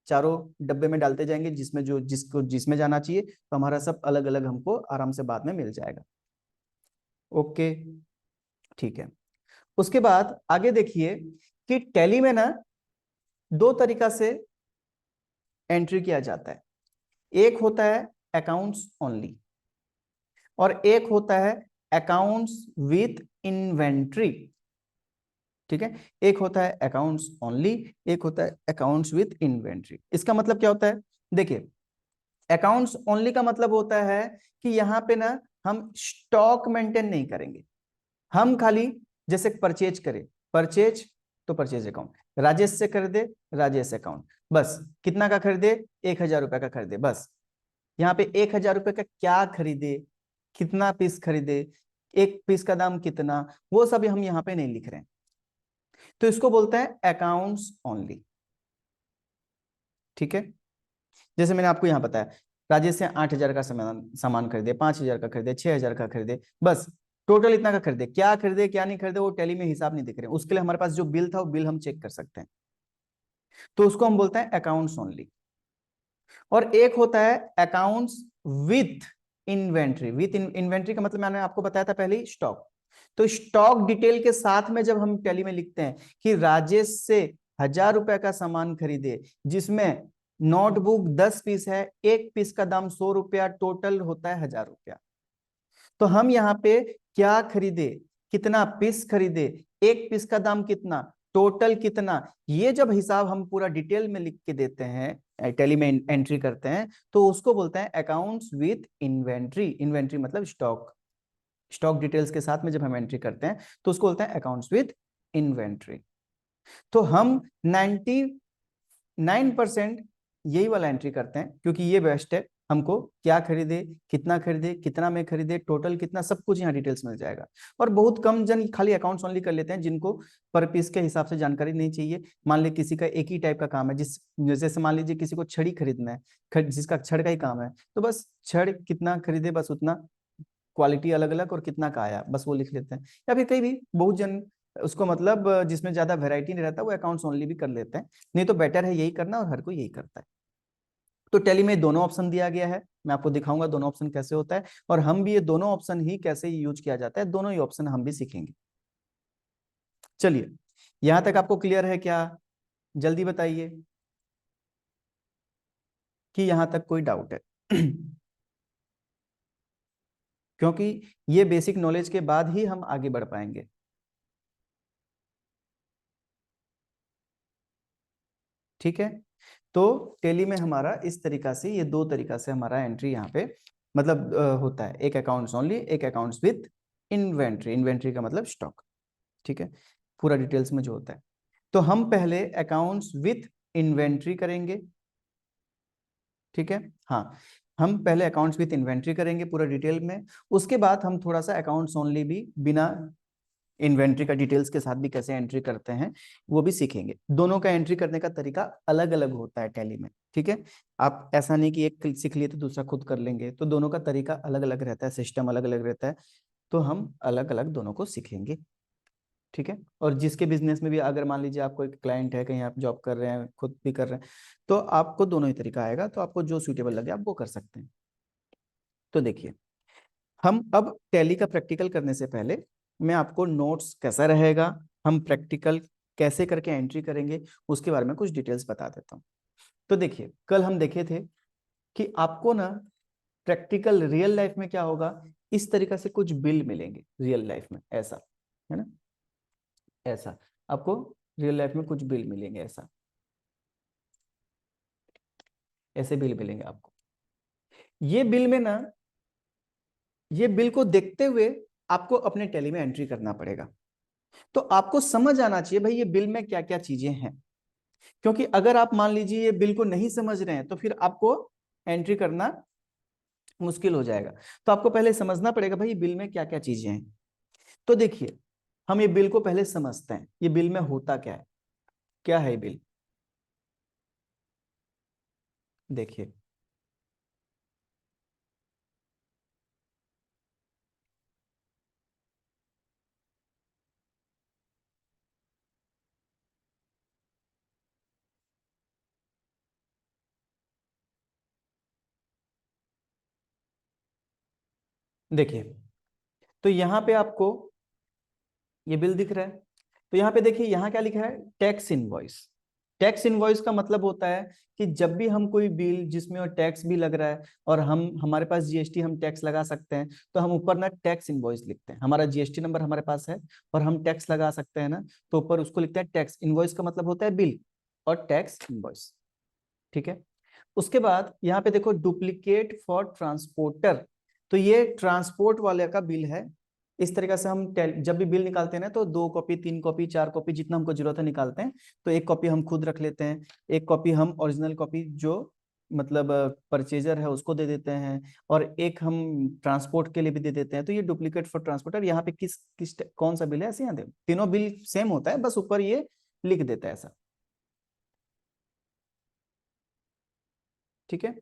चारों डब्बे में डालते जाएंगे, जिसमें जो जिसको जिसमें जाना चाहिए, तो हमारा सब अलग अलग हमको आराम से बाद में मिल जाएगा। ओके, ठीक है। उसके बाद आगे देखिए कि टैली में ना दो तरीका से एंट्री किया जाता है। एक होता है अकाउंट्स ओनली, और एक होता है अकाउंट्स विथ इन्वेंट्री। ठीक है, एक होता है अकाउंट्स ओनली, एक होता है अकाउंट्स विथ इन्वेंट्री। इसका मतलब क्या होता है, देखिए अकाउंट्स ओनली का मतलब होता है कि यहां पे ना हम स्टॉक मेंटेन नहीं करेंगे, हम खाली जैसे परचेज करे, परचेज तो परचेज अकाउंट, राजेश से खरीदे राजेश अकाउंट, बस कितना का खरीदे, 1,000 रुपए का खरीदे, बस यहाँ पे 1,000 रुपए का क्या खरीदे, कितना पीस खरीदे, एक पीस का दाम कितना, वो सब हम यहाँ पे नहीं लिख रहे हैं। तो इसको बोलते हैं अकाउंट्स ओनली। ठीक है, जैसे मैंने आपको यहाँ बताया, राजेश से 8,000 का सामान सामान खरीदे, 5,000 का खरीदे, 6,000 का खरीदे, बस टोटल इतना का खरीदे, क्या खरीदे क्या नहीं खरीदे वो टैली में हिसाब नहीं दिख रहे, उसके लिए हमारे पास जो बिल था वो बिल हम चेक कर सकते हैं, तो उसको हम बोलते हैं अकाउंट्स ओनली। और एक होता है accounts with inventory. With inventory का मतलब मैंने आपको बताया था पहले ही, स्टॉक। तो स्टॉक डिटेल के साथ में जब हम टैली में लिखते हैं कि राजेश से 1,000 रुपए का सामान खरीदे, जिसमें नोटबुक 10 पीस है, एक पीस का दाम 100 रुपया, टोटल होता है 1,000 रुपया। तो हम यहाँ पे क्या खरीदे, कितना पीस खरीदे, एक पीस का दाम कितना, टोटल कितना, ये जब हिसाब हम पूरा डिटेल में लिख के देते हैं, टैली में एंट्री करते हैं, तो उसको बोलते हैं अकाउंट्स विथ इन्वेंट्री। इन्वेंट्री मतलब स्टॉक, स्टॉक डिटेल्स के साथ में जब हम एंट्री करते हैं तो उसको बोलते हैं अकाउंट्स विथ इन्वेंट्री। तो हम 99% यही वाला एंट्री करते हैं, क्योंकि ये बेस्ट है, हमको क्या खरीदे, कितना खरीदे, कितना में खरीदे, टोटल कितना, सब कुछ यहाँ डिटेल्स मिल जाएगा। और बहुत कम जन खाली अकाउंट्स ओनली कर लेते हैं, जिनको पर पीस के हिसाब से जानकारी नहीं चाहिए। मान लीजिए किसी का एक ही टाइप का काम है, जैसे मान लीजिए किसी को छड़ी खरीदना है, जिसका छड़ का ही काम है, तो बस छड़ कितना खरीदे, बस उतना, क्वालिटी अलग अलग और कितना का आया, बस वो लिख लेते हैं। या फिर कई भी बहुत जन उसको मतलब जिसमें ज्यादा वैरायटी नहीं रहता वो अकाउंट्स ओनली भी कर लेते हैं, नहीं तो बेटर है यही करना, और हर कोई यही करता है। तो टैली में दोनों ऑप्शन दिया गया है, मैं आपको दिखाऊंगा दोनों ऑप्शन कैसे होता है, और हम भी ये दोनों ऑप्शन ही कैसे यूज किया जाता है, दोनों ही ऑप्शन हम भी सीखेंगे। चलिए, यहां तक आपको क्लियर है क्या? जल्दी बताइए कि यहां तक कोई डाउट है। क्योंकि ये बेसिक नॉलेज के बाद ही हम आगे बढ़ पाएंगे। ठीक है, तो टेली में हमारा इस तरीका से, ये दो तरीका से हमारा एंट्री यहाँ पे मतलब होता है, एक अकाउंट्स ओनली, एक अकाउंट्स विथ इन्वेंट्री। इन्वेंट्री का मतलब स्टॉक। ठीक है, पूरा डिटेल्स में जो होता है। तो हम पहले अकाउंट्स विथ इन्वेंट्री करेंगे। ठीक है, हाँ, हम पहले अकाउंट्स विथ इन्वेंट्री करेंगे पूरा डिटेल में, उसके बाद हम थोड़ा सा अकाउंट्स ओनली भी बिना इन्वेंट्री का डिटेल्स के साथ भी कैसे एंट्री करते हैं वो भी सीखेंगे। दोनों का एंट्री करने का तरीका अलग अलग होता है टैली में। ठीक है, आप ऐसा नहीं कि एक सीख लिए तो दूसरा खुद कर लेंगे, तो दोनों का तरीका अलग अलग रहता है, सिस्टम अलग अलग रहता है, तो हम अलग अलग दोनों को सीखेंगे। ठीक है, और जिसके बिजनेस में भी अगर मान लीजिए आपको एक क्लाइंट है, कहीं आप जॉब कर रहे हैं, खुद भी कर रहे हैं, तो आपको दोनों ही तरीका आएगा, तो आपको जो सूटेबल लगे आप वो कर सकते हैं। तो देखिए, हम अब टैली का प्रैक्टिकल करने से पहले मैं आपको नोट्स कैसा रहेगा, हम प्रैक्टिकल कैसे करके एंट्री करेंगे, उसके बारे में कुछ डिटेल्स बता देता हूँ। तो देखिए, कल हम देखे थे कि आपको ना प्रैक्टिकल रियल लाइफ में क्या होगा, इस तरीका से कुछ बिल मिलेंगे रियल लाइफ में, ऐसा है ना, ऐसा आपको रियल लाइफ में कुछ बिल मिलेंगे, ऐसा, ऐसे बिल मिलेंगे आपको। ये बिल में ना, ये बिल को देखते हुए आपको अपने टैली में एंट्री करना पड़ेगा। तो आपको समझ आना चाहिए भाई ये बिल में क्या क्या चीजें हैं, क्योंकि अगर आप मान लीजिए ये बिल को नहीं समझ रहे हैं तो फिर आपको एंट्री करना मुश्किल हो जाएगा। तो आपको पहले समझना पड़ेगा भाई बिल में क्या क्या चीजें हैं। तो देखिए, हम ये बिल को पहले समझते हैं, ये बिल में होता क्या है ये बिल। देखिए, देखिए, तो यहाँ पे आपको ये बिल दिख रहा है, तो यहाँ पे देखिए, यहाँ क्या लिखा है, टैक्स इनवॉइस। टैक्स इनवॉइस का मतलब होता है कि जब भी हम कोई बिल जिसमें टैक्स भी लग रहा है, और हम हमारे पास जीएसटी हम टैक्स लगा सकते हैं, तो हम ऊपर ना टैक्स इनवॉइस लिखते हैं, हमारा जीएसटी नंबर हमारे पास है और हम टैक्स लगा सकते हैं ना, तो ऊपर उसको लिखते हैं टैक्स इनवॉइस, का मतलब होता है बिल और टैक्स इनवॉइस। ठीक है, उसके बाद यहाँ पे देखो डुप्लीकेट फॉर ट्रांसपोर्टर, तो ये ट्रांसपोर्ट वाले का बिल है, इस तरीके से हम जब भी बिल निकालते हैं ना तो 2 कॉपी 3 कॉपी 4 कॉपी जितना हमको जरूरत है निकालते हैं। तो एक कॉपी हम खुद रख लेते हैं, एक कॉपी हम ओरिजिनल कॉपी जो मतलब परचेजर है उसको दे देते हैं, और एक हम ट्रांसपोर्ट के लिए भी दे देते हैं। तो ये डुप्लीकेट फॉर ट्रांसपोर्टर, यहाँ पे किस किस कौन सा बिल है ऐसे यहाँ दे, तीनों बिल सेम होता है, बस ऊपर ये लिख देता है ऐसा। ठीक है।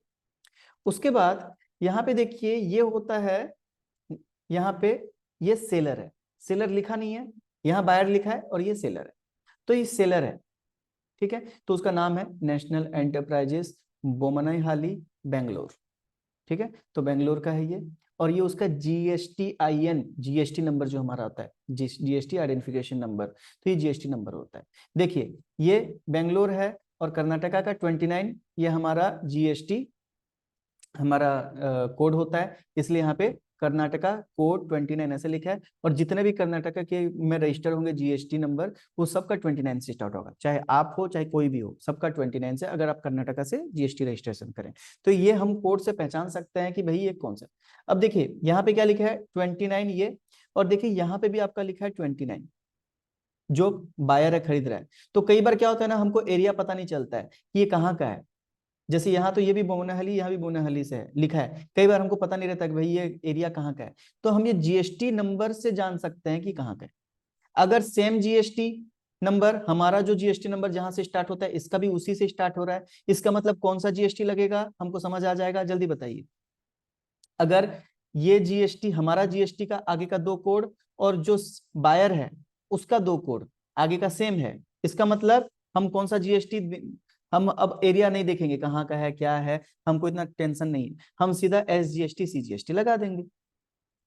उसके बाद यहाँ पे देखिए ये होता है, यहाँ पे ये सेलर है, सेलर लिखा नहीं है, यहाँ बायर लिखा है और ये सेलर है। तो ये सेलर है, ठीक है। तो उसका नाम है नेशनल एंटरप्राइजेस बोमनई हाली बेंगलोर, ठीक है। तो बेंगलोर का है ये, और ये उसका GSTIN, जीएसटी नंबर जो हमारा आता है, जीएसटी आइडेंटिफिकेशन नंबर, तो ये जीएसटी नंबर होता है। देखिए ये बेंगलोर है और कर्नाटका का 29, ये हमारा जीएसटी हमारा कोड होता है, इसलिए यहाँ पे कर्नाटका कोड 29 ऐसे लिखा है। और जितने भी कर्नाटका के में रजिस्टर होंगे जीएसटी नंबर, वो सबका 29 से स्टार्ट होगा, चाहे आप हो चाहे कोई भी हो, सबका 29 से, अगर आप कर्नाटका से जीएसटी रजिस्ट्रेशन करें। तो ये हम कोड से पहचान सकते हैं कि भाई ये कौन सा। अब देखिए यहाँ पे क्या लिखा है 29 ये, और देखिए यहाँ पे भी आपका लिखा है 29, जो बायर है खरीद रहा है। तो कई बार क्या होता है ना, हमको एरिया पता नहीं चलता है कि ये कहाँ का है। जैसे यहाँ तो ये भी बोमनहली, यहाँ भी बोमनहली से है लिखा है, कई बार हमको पता नहीं रहता कि भाई ये एरिया कहाँ का है। तो हम ये जीएसटी नंबर से जान सकते हैं कि कहाँ का है। अगर सेम जीएसटी नंबर, हमारा जो जीएसटी नंबर जहां से स्टार्ट होता है इसका भी उसी से स्टार्ट हो रहा है, इसका मतलब कौन सा जीएसटी लगेगा हमको समझ आ जाएगा, जल्दी बताइए। अगर ये जीएसटी, हमारा जीएसटी का आगे का 2 कोड और जो बायर है उसका 2 कोड आगे का सेम है, इसका मतलब हम कौन सा जीएसटी, हम अब एरिया नहीं देखेंगे कहाँ का है क्या है, हमको इतना टेंशन नहीं है, हम सीधा SGST CGST लगा देंगे,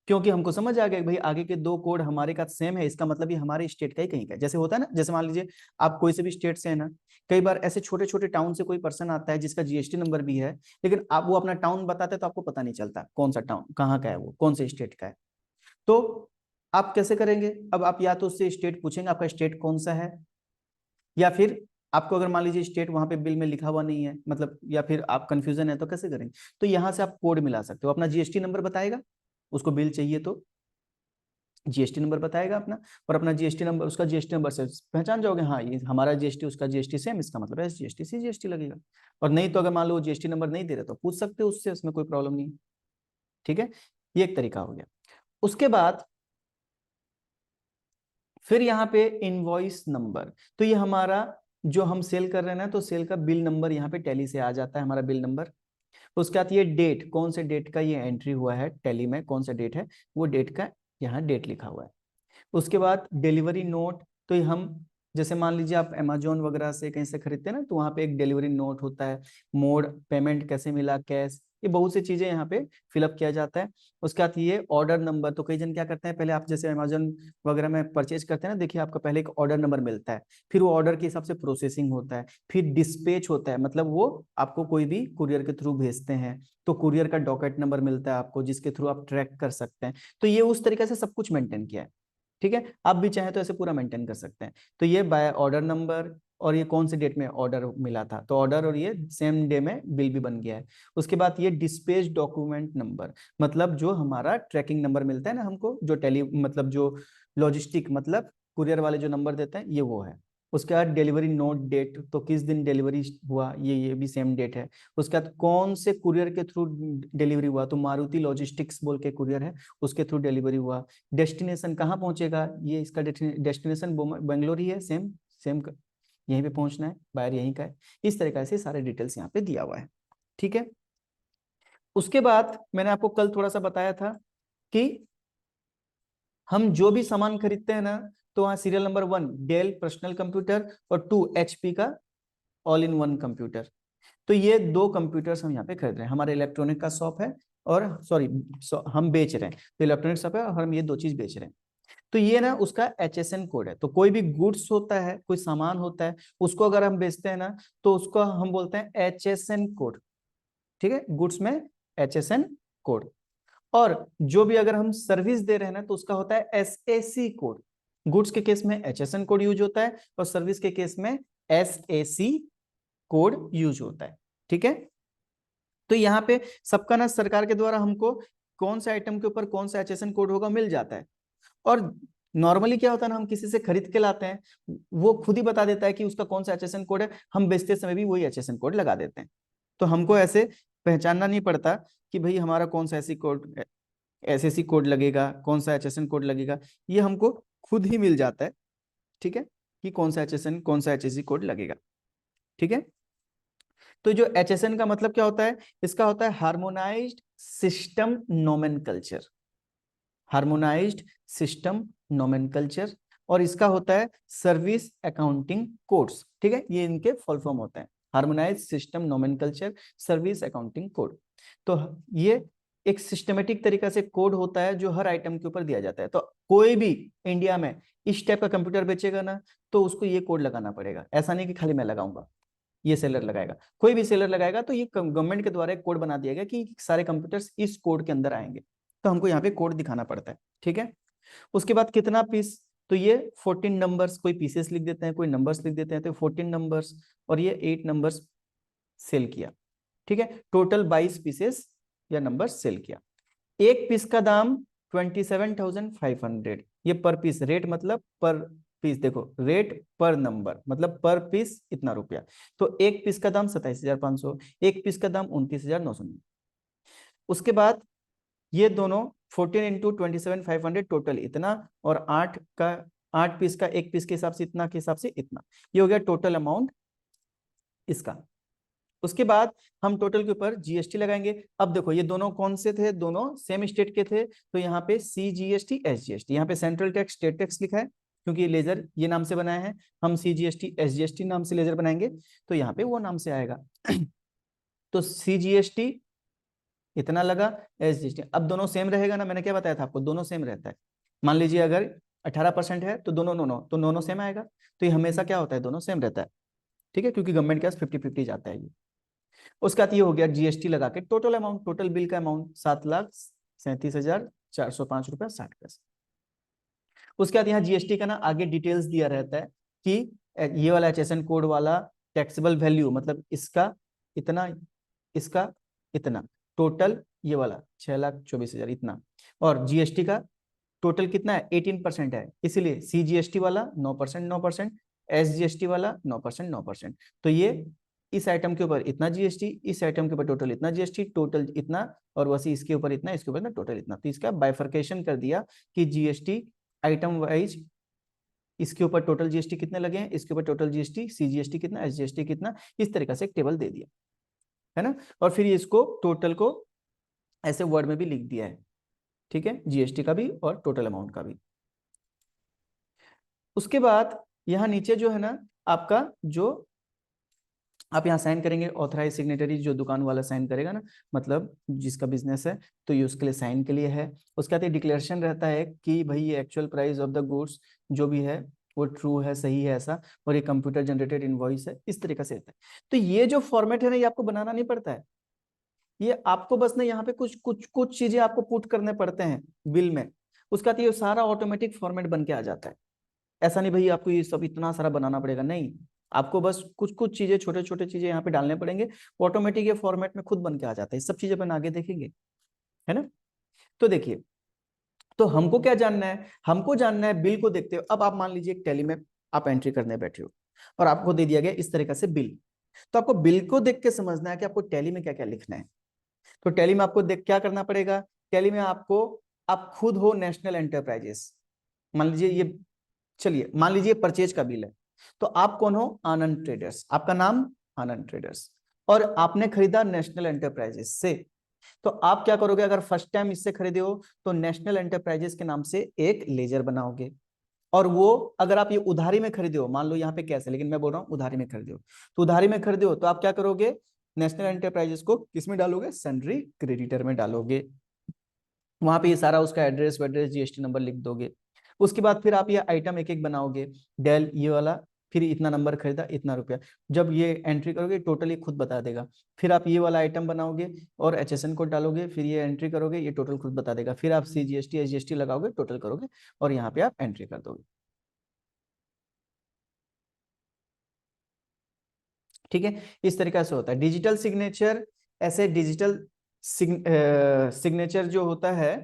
क्योंकि हमको समझ आ गया भाई आगे के 2 कोड हमारे का सेम है, इसका मतलब ये हमारे स्टेट का ही कहीं का है। जैसे होता है ना, जैसे मान लीजिए आप कोई से भी स्टेट से है ना, कई बार ऐसे छोटे छोटे टाउन से कोई पर्सन आता है जिसका जीएसटी नंबर भी है, लेकिन आप वो अपना टाउन बताते तो आपको पता नहीं चलता कौन सा टाउन कहाँ का है, वो कौन से स्टेट का है। तो आप कैसे करेंगे, अब आप या तो उससे स्टेट पूछेंगे आपका स्टेट कौन सा है, या फिर आपको अगर मान लीजिए स्टेट वहां पे बिल में लिखा हुआ नहीं है, मतलब या फिर आप कंफ्यूजन है, तो कैसे करेंगे। तो यहाँ से आप कोड मिला सकते हो, अपना जीएसटी नंबर बताएगा, उसको बिल चाहिए तो जीएसटी नंबर बताएगा अपना, और अपना जीएसटी नंबर, उसका जीएसटी नंबर से पहचान जाओगे, हाँ ये हमारा जीएसटी उसका जीएसटी सेम, इसका मतलब SGST CGST लगेगा। और नहीं तो अगर मान लो जीएसटी नंबर नहीं दे रहे तो पूछ सकते हो उससे, उसमें कोई प्रॉब्लम नहीं। ठीक है, ये एक तरीका हो गया। उसके बाद फिर यहाँ पे इनवॉइस नंबर, तो ये हमारा जो हम सेल कर रहे हैं ना, तो सेल का बिल नंबर यहाँ पे टैली से आ जाता है, हमारा बिल नंबर। उसके बाद ये डेट, कौन से डेट का ये एंट्री हुआ है टैली में, कौन सा डेट है, वो डेट का यहाँ डेट लिखा हुआ है। उसके बाद डिलीवरी नोट, तो ये हम जैसे मान लीजिए आप अमेजोन वगैरह से कहीं से खरीदते हैं ना, तो वहाँ पे एक डिलीवरी नोट होता है, मोड पेमेंट कैसे मिला, कैश, ये बहुत सी चीजें यहाँ पे फिलअप किया जाता है। उसके बाद ये ऑर्डर नंबर, तो कई जन क्या करते हैं, पहले आप जैसे अमेजोन वगैरह में परचेज करते हैं ना, देखिए आपका पहले एक ऑर्डर नंबर मिलता है, फिर वो ऑर्डर के हिसाब से प्रोसेसिंग होता है, फिर डिस्पैच होता है, मतलब वो आपको कोई भी कुरियर के थ्रू भेजते हैं, तो कुरियर का डॉकेट नंबर मिलता है आपको, जिसके थ्रू आप ट्रैक कर सकते हैं। तो ये उस तरीके से सब कुछ मेंटेन किया है। ठीक है, आप भी चाहें तो ऐसे पूरा मेंटेन कर सकते हैं। तो ये बाय ऑर्डर नंबर, और ये कौन से डेट में ऑर्डर मिला था, तो ऑर्डर और ये सेम डे में बिल भी बन गया है। उसके बाद ये डिस्पैच डॉक्यूमेंट नंबर, मतलब जो हमारा ट्रैकिंग नंबर मिलता है ना हमको, जो टेली मतलब जो लॉजिस्टिक मतलब कुरियर वाले जो नंबर देते हैं, ये वो है। उसके बाद डिलीवरी नोट डेट, तो किस दिन डिलीवरी हुआ, ये भी सेम डेट है। उसके बाद कौन से कुरियर के थ्रू डिलीवरी हुआ, तो मारुति लॉजिस्टिक्स बोल के कुरियर है, उसके थ्रू डिलीवरी हुआ। डेस्टिनेशन कहाँ पहुंचेगा, ये इसका डेस्टिनेशन बेंगलोर ही है, सेम सेम यहीं पे पहुंचना है, बायर यहीं का है। इस तरीके से सारे डिटेल्स यहाँ पे दिया हुआ है। ठीक है। उसके बाद मैंने आपको कल थोड़ा सा बताया था कि हम जो भी सामान खरीदते हैं ना, तो वहाँ serial number 1 Dell personal computer और 2 HP का ऑल इन वन कंप्यूटर, तो ये 2 कंप्यूटर्स हम यहाँ पे खरीद रहे हैं, हमारे इलेक्ट्रॉनिक का शॉप है, और सॉरी हम बेच रहे हैं, तो इलेक्ट्रॉनिक शॉप है और हम ये 2 चीज बेच रहे हैं। तो ये ना उसका HSN कोड है, तो कोई भी गुड्स होता है, कोई सामान होता है, उसको अगर हम बेचते हैं ना, तो उसको हम बोलते हैं HSN कोड। ठीक है, गुड्स में HSN कोड। और जो भी अगर हम सर्विस दे रहे हैं ना, तो उसका होता है SAC कोड। गुड्स के केस में HSN कोड यूज होता है, और सर्विस के केस में SAC कोड यूज होता है। ठीक है, तो यहाँ पे सबका ना सरकार के द्वारा हमको कौन से आइटम के ऊपर कौन सा HSN कोड होगा मिल जाता है। और नॉर्मली क्या होता है ना, हम किसी से खरीद के लाते हैं, वो खुद ही बता देता है कि उसका कौन सा HSN कोड है, हम बेचते समय भी वही HSN कोड लगा देते हैं। तो हमको ऐसे पहचानना नहीं पड़ता कि भाई हमारा कौन सा ऐसी कोड, SSC कोड लगेगा, कौन सा HSN कोड लगेगा, ये हमको खुद ही मिल जाता है। ठीक है, कि कौन सा HSN कौन सा HSC कोड लगेगा। ठीक है, तो जो HSN का मतलब क्या होता है, इसका होता है harmonised system nomenclature, harmonised system nomenclature, और इसका होता है सर्विस अकाउंटिंग कोड्स। ठीक है, ये इनके फुल फॉर्म होते हैं, harmonised system nomenclature, service accounting code. तो ये एक सिस्टमेटिक तरीका से कोड होता है जो हर आइटम के ऊपर दिया जाता है। तो कोई भी इंडिया में इस टाइप का कंप्यूटर बेचेगा ना, तो उसको ये कोड लगाना पड़ेगा। ऐसा नहीं कि खाली मैं लगाऊंगा, ये सेलर लगाएगा, कोई भी सेलर लगाएगा, तो ये गवर्नमेंट के द्वारा एक कोड बना दिया गया कि सारे कंप्यूटर्स इस कोड के अंदर आएंगे, तो हमको यहाँ पे कोड दिखाना पड़ता है। ठीक है, उसके बाद कितना पीस, तो ये 14 नंबर्स, कोई पीसेस लिख देते हैं, कोई नंबर्स लिख देते हैं, तो 14 नंबर्स और ये 8 नंबर्स सेल किया। ठीक है, टोटल 22 पीसेस या नंबर्स सेल किया। एक पीस का दाम 27,500, ये पर पीस रेट, मतलब पर पीस, देखो रेट पर नंबर मतलब पर पीस इतना रुपया, तो एक पीस का दाम 27,500, एक पीस का दाम 29,900। उसके बाद ये दोनों 14 इंटू 27,500 टोटल इतना, और 8 पीस का, एक पीस के हिसाब से इतना, के हिसाब से इतना, ये हो गया टोटल अमाउंट इसका। उसके बाद हम टोटल के ऊपर GST लगाएंगे। अब देखो ये दोनों कौन से थे, दोनों सेम स्टेट के थे, तो यहाँ पे CGST SGST, यहाँ पे सेंट्रल टैक्स स्टेट टैक्स लिखा है, क्योंकि ये लेजर ये नाम से बनाया है, हम CGST SGST नाम से लेजर बनाएंगे, तो यहाँ पे वो नाम से आएगा। तो CGST इतना लगा, SGST, अब दोनों सेम रहेगा ना, मैंने क्या बताया था आपको, दोनों सेम रहता है। मान लीजिए अगर 18% है तो दोनों दोनों तो दोनों सेम आएगा, तो ये हमेशा क्या होता है, दोनों सेम रहता है। ठीक है, क्योंकि गवर्नमेंट के पास 50-50 जाता है ये। उसका ये हो गया GST लगा के टोटल अमाउंट, टोटल बिल का अमाउंट 7,37,405 रुपया 60 पैसे। उसके बाद यहाँ GST का ना आगे डिटेल्स दिया रहता है कि ये वाला HSN कोड वाला टैक्सेबल वैल्यू, मतलब इसका इतना, इसका इतना, टोटल ये वाला 6,24,000 इतना, और GST का टोटल कितना है, 18% है, इसीलिए CGST वाला 9%, 9%, SGST वाला 9%, 9%। तो ये इस आइटम के ऊपर इतना GST, इस आइटम के ऊपर टोटल इतना GST, टोटल इतना, और वैसे इसके ऊपर इतना, इसके ऊपर इतना, टोटल इतना। तो इसका बाइफर्केशन कर दिया कि GST आइटम वाइज इसके ऊपर टोटल GST कितने लगे हैं, इसके ऊपर टोटल GST, CGST कितना, SGST कितना, इस तरीके से एक टेबल दे दिया है ना। और फिर इसको टोटल को ऐसे वर्ड में भी लिख दिया है। ठीक है, GST का भी और टोटल अमाउंट का भी। उसके बाद यहाँ नीचे जो है ना आपका, जो आप यहाँ साइन करेंगे, ऑथराइज सिग्नेटरी जो दुकान वाला साइन करेगा ना, मतलब जिसका बिजनेस है, तो ये उसके लिए साइन के लिए है। उसके बाद डिक्लेरेशन रहता है कि भाई ये actual price of the goods जो भी है वो ट्रू है, सही है ऐसा, और ये कंप्यूटर जनरेटेड इनवॉइस है, इस तरीके से रहता है। तो ये जो फॉर्मेट है ना, ये आपको बनाना नहीं पड़ता है, ये आपको बस ना यहाँ पे कुछ कुछ कुछ चीजें आपको पुट करने पड़ते हैं बिल में, उसका तो ये सारा ऑटोमेटिक फॉर्मेट बन के आ जाता है। ऐसा नहीं भाई आपको ये सब इतना सारा बनाना पड़ेगा, नहीं, आपको बस कुछ कुछ चीजें, छोटे छोटे चीजें यहाँ पे डालने पड़ेंगे, ऑटोमेटिक ये फॉर्मेट में खुद बन के आ जाता है। सब चीजें अपन आगे देखेंगे, है ना। तो देखिए, तो हमको क्या जानना है, हमको जानना है बिल को देखते हो। अब आप मान लीजिए एक टैली में आप एंट्री करने बैठे हो, और आपको दे दिया गया इस तरीके से बिल, तो आपको बिल को देख के समझना है कि आपको टैली में क्या क्या लिखना है। तो टैली में आपको देख क्या करना पड़ेगा, टैली में आपको, आप खुद हो नेशनल एंटरप्राइजेस, मान लीजिए ये, चलिए मान लीजिए परचेज का बिल है, तो आप कौन हो, आनंद ट्रेडर्स, आपका नाम आनंद ट्रेडर्स, और आपने खरीदा नेशनल एंटरप्राइजेस से। तो आप क्या करोगे, अगर फर्स्ट टाइम इससे खरीदे हो तो नेशनल एंटरप्राइजेस के नाम से एक लेजर बनाओगे, और वो अगर आप ये उधारी में खरीदे हो, मान लो यहाँ पे कैश है लेकिन मैं बोल रहा हूँ उधारी में खरीदे हो, तो उधारी में खरीदे हो तो आप क्या करोगे, नेशनल एंटरप्राइजेस को किसमें डालोगे, सन्ड्री क्रेडिटर में डालोगे, वहां पे ये सारा उसका एड्रेस वेड्रेस GST नंबर लिख दोगे। उसके बाद फिर आप ये आइटम एक एक बनाओगे, डेल ये वाला, फिर इतना नंबर खरीदा इतना रुपया, जब ये एंट्री करोगे टोटल ये खुद बता देगा। फिर आप ये वाला आइटम बनाओगे और HSN कोड डालोगे, फिर ये एंट्री करोगे, ये टोटल खुद बता देगा। फिर आप CGST SGST लगाओगे, टोटल करोगे, और यहाँ पे आप एंट्री कर दोगे। ठीक है, इस तरीके से होता है डिजिटल सिग्नेचर। ऐसे डिजिटल सिग्नेचर जो होता है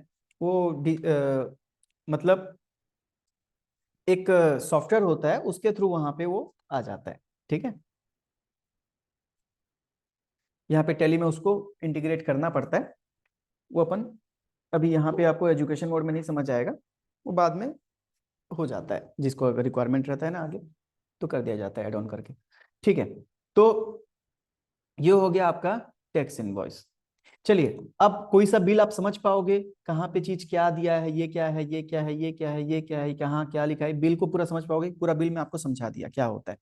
वो मतलब एक सॉफ्टवेयर होता है, उसके थ्रू वहां पे वो आ जाता है। ठीक है, यहाँ पे टैली में उसको इंटीग्रेट करना पड़ता है। वो अपन अभी यहाँ पे आपको एजुकेशन मोड में नहीं समझ आएगा, वो बाद में हो जाता है, जिसको अगर रिक्वायरमेंट रहता है ना आगे तो कर दिया जाता है ऐड ऑन करके। ठीक है, तो ये हो गया आपका टैक्स इनवॉइस। चलिए, अब कोई सा बिल आप समझ पाओगे, कहाँ पे चीज क्या दिया है, ये क्या है, ये क्या है, ये क्या है, ये क्या है, कहाँ क्या लिखा है, बिल को पूरा समझ पाओगे? पूरा बिल में आपको समझा दिया क्या होता है,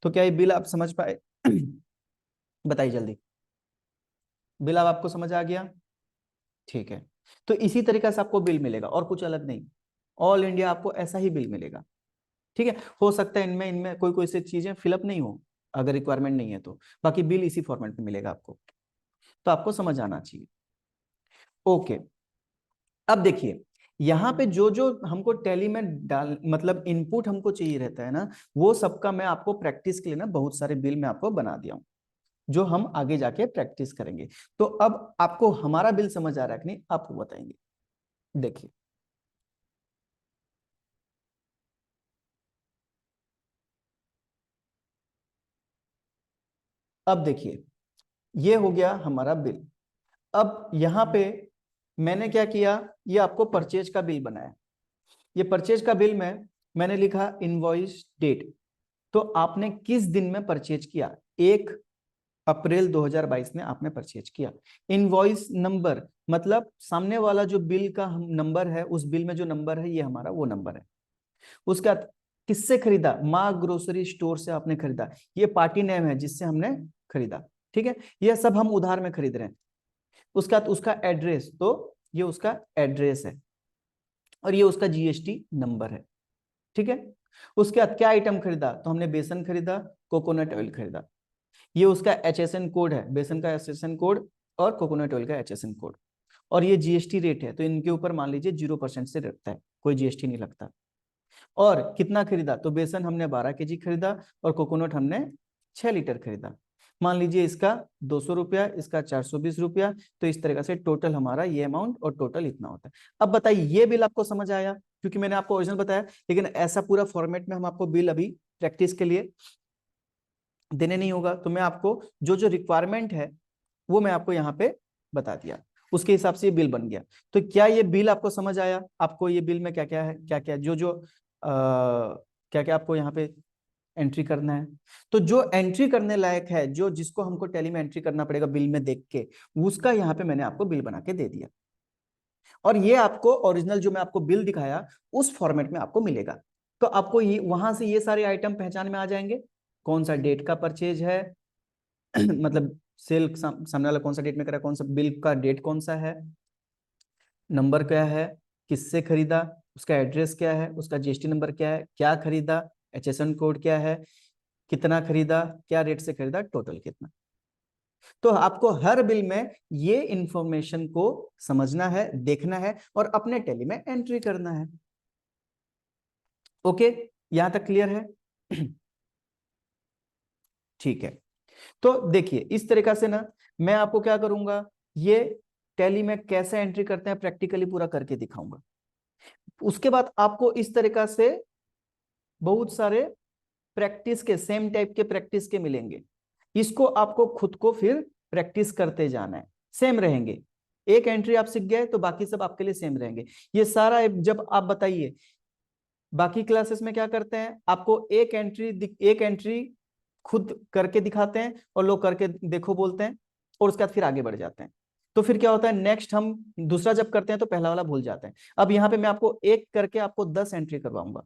तो क्या ये बिल आप समझ पाए? बताइए जल्दी। बिल अब आपको समझ आ गया? ठीक है, तो इसी तरीके से आपको बिल मिलेगा और कुछ अलग नहीं। ऑल इंडिया आपको ऐसा ही बिल मिलेगा। ठीक है, हो सकता है इनमें इनमें कोई कोई सी चीजें फिलअप नहीं हो, अगर रिक्वायरमेंट नहीं है तो, बाकी बिल इसी फॉर्मेट में मिलेगा आपको। तो आपको समझ आना चाहिए। ओके, अब देखिए, यहाँ पे जो जो हमको टैली में डाल मतलब इनपुट हमको चाहिए रहता है ना, वो सबका मैं आपको प्रैक्टिस के लिए ना बहुत सारे बिल में आपको बना दिया हूँ, जो हम आगे जाके प्रैक्टिस करेंगे। तो अब आपको हमारा बिल समझ आ रहा है कि नहीं, आपको बताएंगे। देखिए, अब देखिए, ये हो गया हमारा बिल। अब यहाँ पे मैंने क्या किया, ये आपको परचेज का बिल बनाया। ये परचेज का बिल में मैंने लिखा इनवॉइस डेट, तो आपने किस दिन में परचेज किया, 1 अप्रैल 2022 में आपने परचेज किया। इनवॉइस नंबर मतलब सामने वाला जो बिल का हम नंबर है, उस बिल में जो नंबर है ये हमारा वो नंबर है। उसका किससे खरीदा, माँ ग्रोसरी स्टोर से आपने खरीदा, ये पार्टी नेम है जिससे हमने खरीदा। ठीक है, ये सब हम उधार में खरीद रहे हैं। उसका उसका एड्रेस, तो ये उसका एड्रेस है और ये उसका जीएसटी नंबर है। ठीक है, उसके बाद क्या आइटम खरीदा, तो हमने बेसन खरीदा, कोकोनट ऑयल खरीदा। ये उसका एचएसएन कोड है, बेसन का एचएसएन कोड और कोकोनट ऑयल का एचएसएन कोड। और ये जीएसटी रेट है, तो इनके ऊपर मान लीजिए 0% से लगता है, कोई जीएसटी नहीं लगता। और कितना खरीदा, तो बेसन हमने 12 केजी खरीदा और कोकोनट हमने 6 लीटर खरीदा। मान लीजिए इसका 200 रुपया, इसका 420 रुपया, तो इस तरीके से टोटल हमारा ये अमाउंट और टोटल इतना होता है। अब बताइए, ये बिल आपको समझ आया? क्योंकि मैंने आपको ओरिजिनल बताया, लेकिन ऐसा पूरा फॉर्मेट में हम आपको बिल अभी प्रैक्टिस के लिए देने नहीं होगा, तो मैं आपको जो जो रिक्वायरमेंट है वो मैं आपको यहाँ पे बता दिया, उसके हिसाब से ये बिल बन गया। तो क्या ये बिल आपको समझ आया? आपको ये बिल में क्या क्या है, क्या क्या जो जो क्या क्या आपको यहाँ पे एंट्री करना है, तो जो एंट्री करने लायक है, जो जिसको हमको टैली में एंट्री करना पड़ेगा बिल में देख के, उसका यहाँ पे मैंने आपको बिल बना के दे दिया। और ये आपको ओरिजिनल जो मैं आपको बिल दिखाया उस फॉर्मेट में आपको मिलेगा। तो आपको ये वहां से ये सारे आइटम पहचान में आ जाएंगे, कौन सा डेट का परचेज है, मतलब सेल सामने वाला कौन सा डेट में करा, कौन सा बिल का डेट कौन सा है, नंबर क्या है, किससे खरीदा, उसका एड्रेस क्या है, उसका जीएसटी नंबर क्या है, क्या खरीदा, एचएसएन कोड क्या है, कितना खरीदा, क्या रेट से खरीदा, टोटल कितना। तो आपको हर बिल में ये इंफॉर्मेशन को समझना है, देखना है और अपने टैली में एंट्री करना है। ओके, यहां तक क्लियर है? ठीक है, तो देखिए इस तरीका से ना मैं आपको क्या करूंगा, ये टैली में कैसे एंट्री करते हैं प्रैक्टिकली पूरा करके दिखाऊंगा। उसके बाद आपको इस तरीका से बहुत सारे प्रैक्टिस के, सेम टाइप के प्रैक्टिस के मिलेंगे। इसको आपको खुद को फिर प्रैक्टिस करते जाना है, सेम रहेंगे। एक एंट्री आप सीख गए तो बाकी सब आपके लिए सेम रहेंगे। ये सारा जब आप बताइए, बाकी क्लासेस में क्या करते हैं, आपको एक एंट्री खुद करके दिखाते हैं और लोग करके देखो बोलते हैं, और उसके बाद फिर आगे बढ़ जाते हैं। तो फिर क्या होता है, नेक्स्ट हम दूसरा जब करते हैं तो पहला वाला भूल जाते हैं। अब यहाँ पे मैं आपको एक करके आपको 10 एंट्री करवाऊंगा।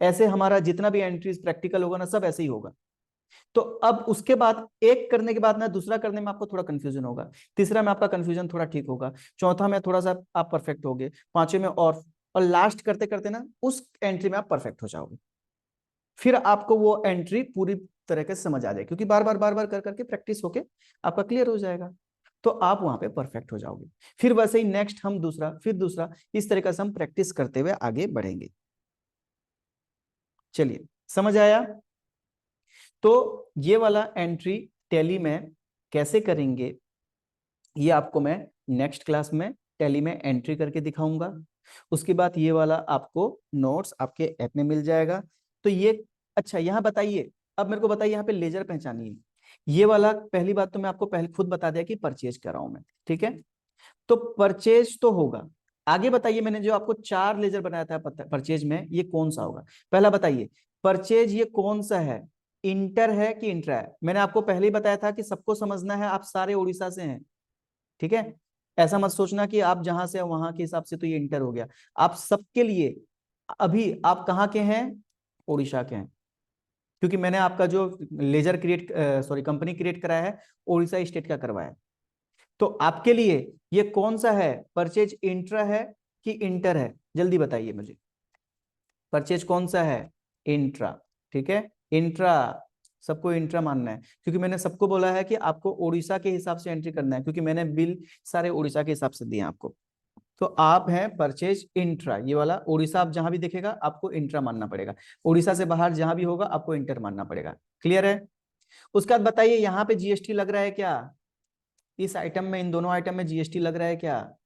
ऐसे हमारा जितना भी एंट्रीज प्रैक्टिकल होगा ना, सब ऐसे ही होगा। तो अब उसके बाद एक करने के बाद ना दूसरा करने में आपको थोड़ा कंफ्यूजन होगा, तीसरा में आपका कंफ्यूजन थोड़ा ठीक होगा, चौथा में थोड़ा सा आप परफेक्ट होगे, पांचवें में और लास्ट करते करते ना उस एंट्री में आप परफेक्ट हो जाओगे। फिर आपको वो एंट्री पूरी तरह से समझ आ जाए, क्योंकि बार बार कर करके प्रैक्टिस होके आपका क्लियर हो जाएगा, तो आप वहां पे परफेक्ट हो जाओगे। फिर वैसे ही नेक्स्ट हम दूसरा, फिर दूसरा, इस तरीके से हम प्रैक्टिस करते हुए आगे बढ़ेंगे। चलिए, समझ आया? तो ये वाला एंट्री टैली में कैसे करेंगे, ये आपको मैं नेक्स्ट क्लास में टैली में एंट्री करके दिखाऊंगा। उसके बाद ये वाला आपको नोट्स आपके ऐप में मिल जाएगा। तो ये अच्छा, यहाँ बताइए, अब मेरे को बताइए यहाँ पे लेजर पहचानिए। ये वाला पहली बात तो मैं आपको पहले खुद बता दिया कि परचेज कर रहा हूं मैं, ठीक है। तो परचेज तो होगा। आगे बताइए, मैंने जो आपको 4 लेजर बनाया था परचेज में, ये कौन सा होगा? पहला बताइए, परचेज ये कौन सा है? इंटर है कि इंट्रा है? मैंने आपको पहले ही बताया था कि सबको समझना है, आप सारे उड़ीसा से हैं, ठीक है। ऐसा मत सोचना कि आप जहां से वहां के हिसाब से तो ये इंटर हो गया। आप सबके लिए, अभी आप कहाँ के हैं? उड़ीसा के हैं, क्योंकि मैंने आपका जो laser create sorry company create कराया है, उड़ीसा स्टेट का करवाया है। तो आपके लिए ये कौन सा है? परचेज इंट्रा है कि इंटर है? जल्दी बताइए मुझे, परचेज कौन सा है? इंट्रा, ठीक है, इंट्रा। सबको इंट्रा मानना है, क्योंकि मैंने सबको बोला है कि आपको उड़ीसा के हिसाब से एंट्री करना है, क्योंकि मैंने बिल सारे उड़ीसा के हिसाब से दिए आपको। तो आप हैं परचेज इंट्रा, ये वाला उड़ीसा आप जहां भी देखेगा आपको इंट्रा मानना पड़ेगा। उड़ीसा से बाहर जहां भी होगा आपको इंटर मानना पड़ेगा। क्लियर है? उसके बाद बताइए, यहाँ पे जीएसटी लग रहा है क्या? इस आइटम में, इन दोनों आइटम में जीएसटी लग रहा है क्या?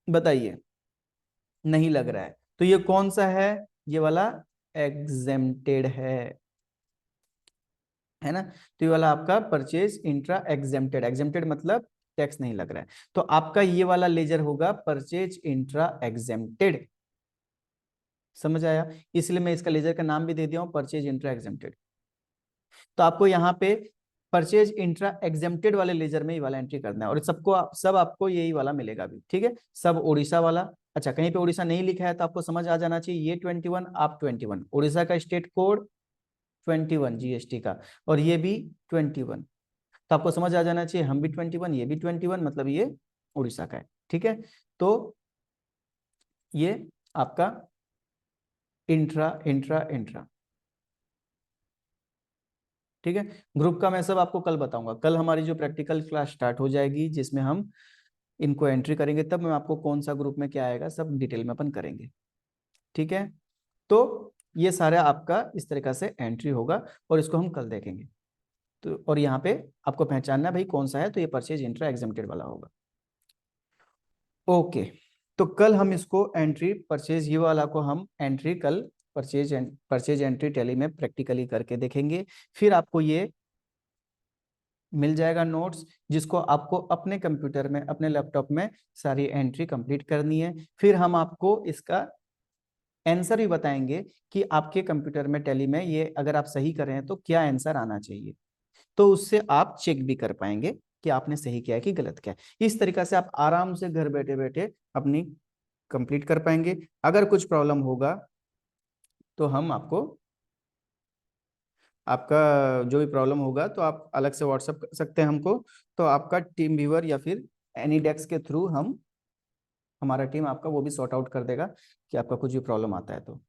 बताइए। नहीं लग रहा है, तो ये कौन सा है? ये वाला एग्जेम्प्टेड है ना। तो ये वाला आपका परचेज इंट्रा एग्जेम्प्टेड, एग्जेम्प्टेड मतलब टैक्स नहीं लग रहा है। तो आपका ये वाला लेजर होगा परचेज इंट्रा एग्जेम्प्टेड। समझ आया? इसलिए मैं इसका लेजर का नाम भी दे दिया हूं, परचेज इंट्रा एग्जेम्प्टेड। तो आपको यहाँ पे परचेज इंट्रा एग्जेम्प्टेड वाले लेजर में ये वाला एंट्री करना है, और सबको सब आपको यही वाला मिलेगा भी, ठीक है। सब उड़ीसा वाला। अच्छा, कहीं पे उड़ीसा नहीं लिखा है तो आपको समझ आ जाना चाहिए, ये 21, आप 21, उड़ीसा का स्टेट कोड 21 जीएसटी का, और ये भी 21। तो आपको समझ आ जाना चाहिए, हम भी 21, ये भी 21, मतलब ये उड़ीसा का है, ठीक है। तो ये आपका इंट्रा इंट्रा इंट्रा, ठीक है। ग्रुप का मैं सब आपको कल बताऊंगा। कल हमारी जो प्रैक्टिकल क्लास स्टार्ट हो जाएगी, जिसमें हम इनको एंट्री करेंगे, तब मैं आपको कौन सा ग्रुप में क्या आएगा सब डिटेल में अपन करेंगे, ठीक है। तो ये सारा आपका इस तरीका से एंट्री होगा, और इसको हम कल देखेंगे। तो और यहाँ पे आपको पहचानना है भाई कौन सा है, तो ये परचेज इंट्रा एग्जेम्प्टेड वाला होगा। ओके, तो कल हम इसको एंट्री परचेज ये वाला को हम एंट्री कल परचेज एंट्री टैली में प्रैक्टिकली करके देखेंगे। फिर आपको ये मिल जाएगा नोट्स, जिसको आपको अपने कंप्यूटर में, अपने लैपटॉप में सारी एंट्री कंप्लीट करनी है। फिर हम आपको इसका आंसर भी बताएंगे कि आपके कंप्यूटर में टैली में ये अगर आप सही कर रहे हैं तो क्या आंसर आना चाहिए, तो उससे आप चेक भी कर पाएंगे कि आपने सही किया है कि गलत किया है। इस तरीका से आप आराम से घर बैठे बैठे अपनी कंप्लीट कर पाएंगे। अगर कुछ प्रॉब्लम होगा तो हम आपको, आपका जो भी प्रॉब्लम होगा तो आप अलग से व्हाट्सअप कर सकते हैं हमको। तो आपका टीम व्यूअर या फिर एनी डेस्क के थ्रू हम, हमारा टीम आपका वो भी सॉर्ट आउट कर देगा कि आपका कुछ भी प्रॉब्लम आता है तो।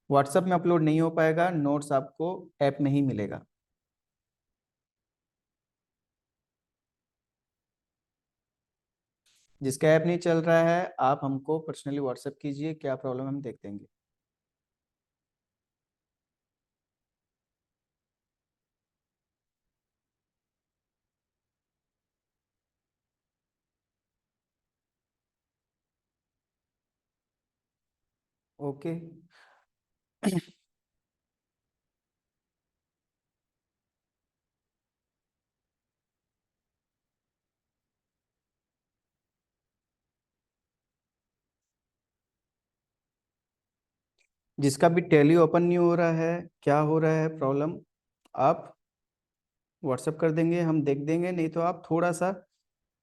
व्हाट्सएप में अपलोड नहीं हो पाएगा, नोट्स आपको ऐप में ही मिलेगा। जिसका ऐप नहीं चल रहा है आप हमको पर्सनली व्हाट्सएप कीजिए, क्या प्रॉब्लम हम देख देंगे। ओके। जिसका भी टैली ओपन नहीं हो रहा है, क्या हो रहा है प्रॉब्लम, आप व्हाट्सएप कर देंगे, हम देख देंगे। नहीं तो आप थोड़ा सा,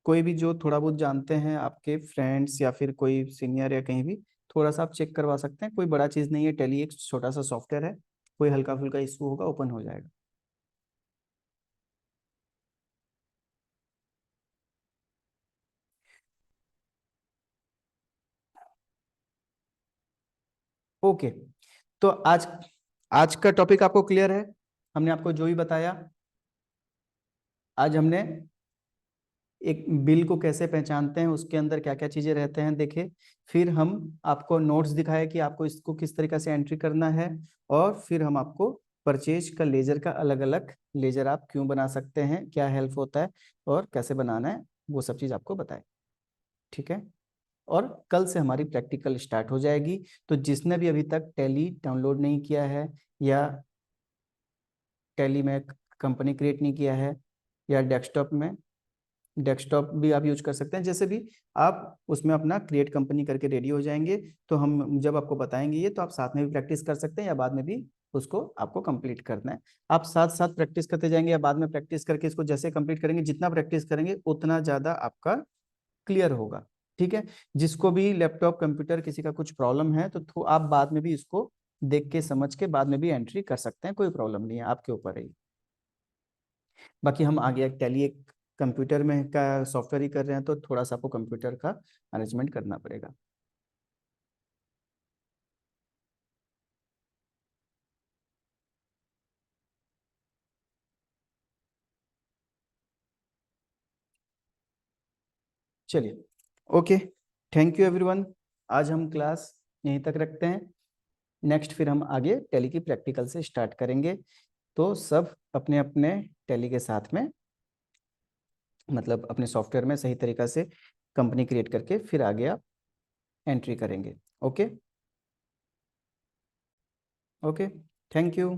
कोई भी जो थोड़ा बहुत जानते हैं आपके फ्रेंड्स या फिर कोई सीनियर या कहीं भी, थोड़ा सा आप चेक करवा सकते हैं। कोई बड़ा चीज़ नहीं है, टैली एक छोटा सा सॉफ्टवेयर है, कोई हल्का फुल्का इशू होगा ओपन हो जाएगा। ओके, तो आज आज का टॉपिक आपको क्लियर है? हमने आपको जो भी बताया, आज हमने एक बिल को कैसे पहचानते हैं, उसके अंदर क्या क्या चीजें रहते हैं देखे। फिर हम आपको नोट्स दिखाए कि आपको इसको किस तरीके से एंट्री करना है, और फिर हम आपको परचेज का लेजर का अलग अलग लेजर आप क्यों बना सकते हैं, क्या हेल्प होता है और कैसे बनाना है, वो सब चीज़ आपको बताए। ठीक है, और कल से हमारी प्रैक्टिकल स्टार्ट हो जाएगी। तो जिसने भी अभी तक टैली डाउनलोड नहीं किया है या टैली में कंपनी क्रिएट नहीं किया है या डेस्कटॉप भी आप यूज कर सकते हैं, जैसे भी आप उसमें अपना क्रिएट कंपनी करके रेडी हो जाएंगे तो हम जब आपको बताएंगे ये, तो आप साथ में भी प्रैक्टिस कर सकते हैं या बाद में भी उसको आपको कंप्लीट करना है। आप साथ साथ प्रैक्टिस करते जाएंगे या बाद में प्रैक्टिस करके इसको जैसे कंप्लीट करेंगे, जितना प्रैक्टिस करेंगे उतना ज़्यादा आपका क्लियर होगा। ठीक है, जिसको भी लैपटॉप कंप्यूटर किसी का कुछ प्रॉब्लम है तो आप बाद में भी इसको देख के समझ के बाद में भी एंट्री कर सकते हैं, कोई प्रॉब्लम नहीं है, आपके ऊपर है। बाकी हम आगे एक टैली एक कंप्यूटर में का सॉफ्टवेयर ही कर रहे हैं तो थोड़ा सा आपको कंप्यूटर का मैनेजमेंट करना पड़ेगा। चलिए, ओके, थैंक यू एवरीवन। आज हम क्लास यहीं तक रखते हैं। नेक्स्ट फिर हम आगे टैली की प्रैक्टिकल से स्टार्ट करेंगे। तो सब अपने अपने टैली के साथ में, मतलब अपने सॉफ्टवेयर में सही तरीका से कंपनी क्रिएट करके फिर आगे आप एंट्री करेंगे। Okay, okay, thank you.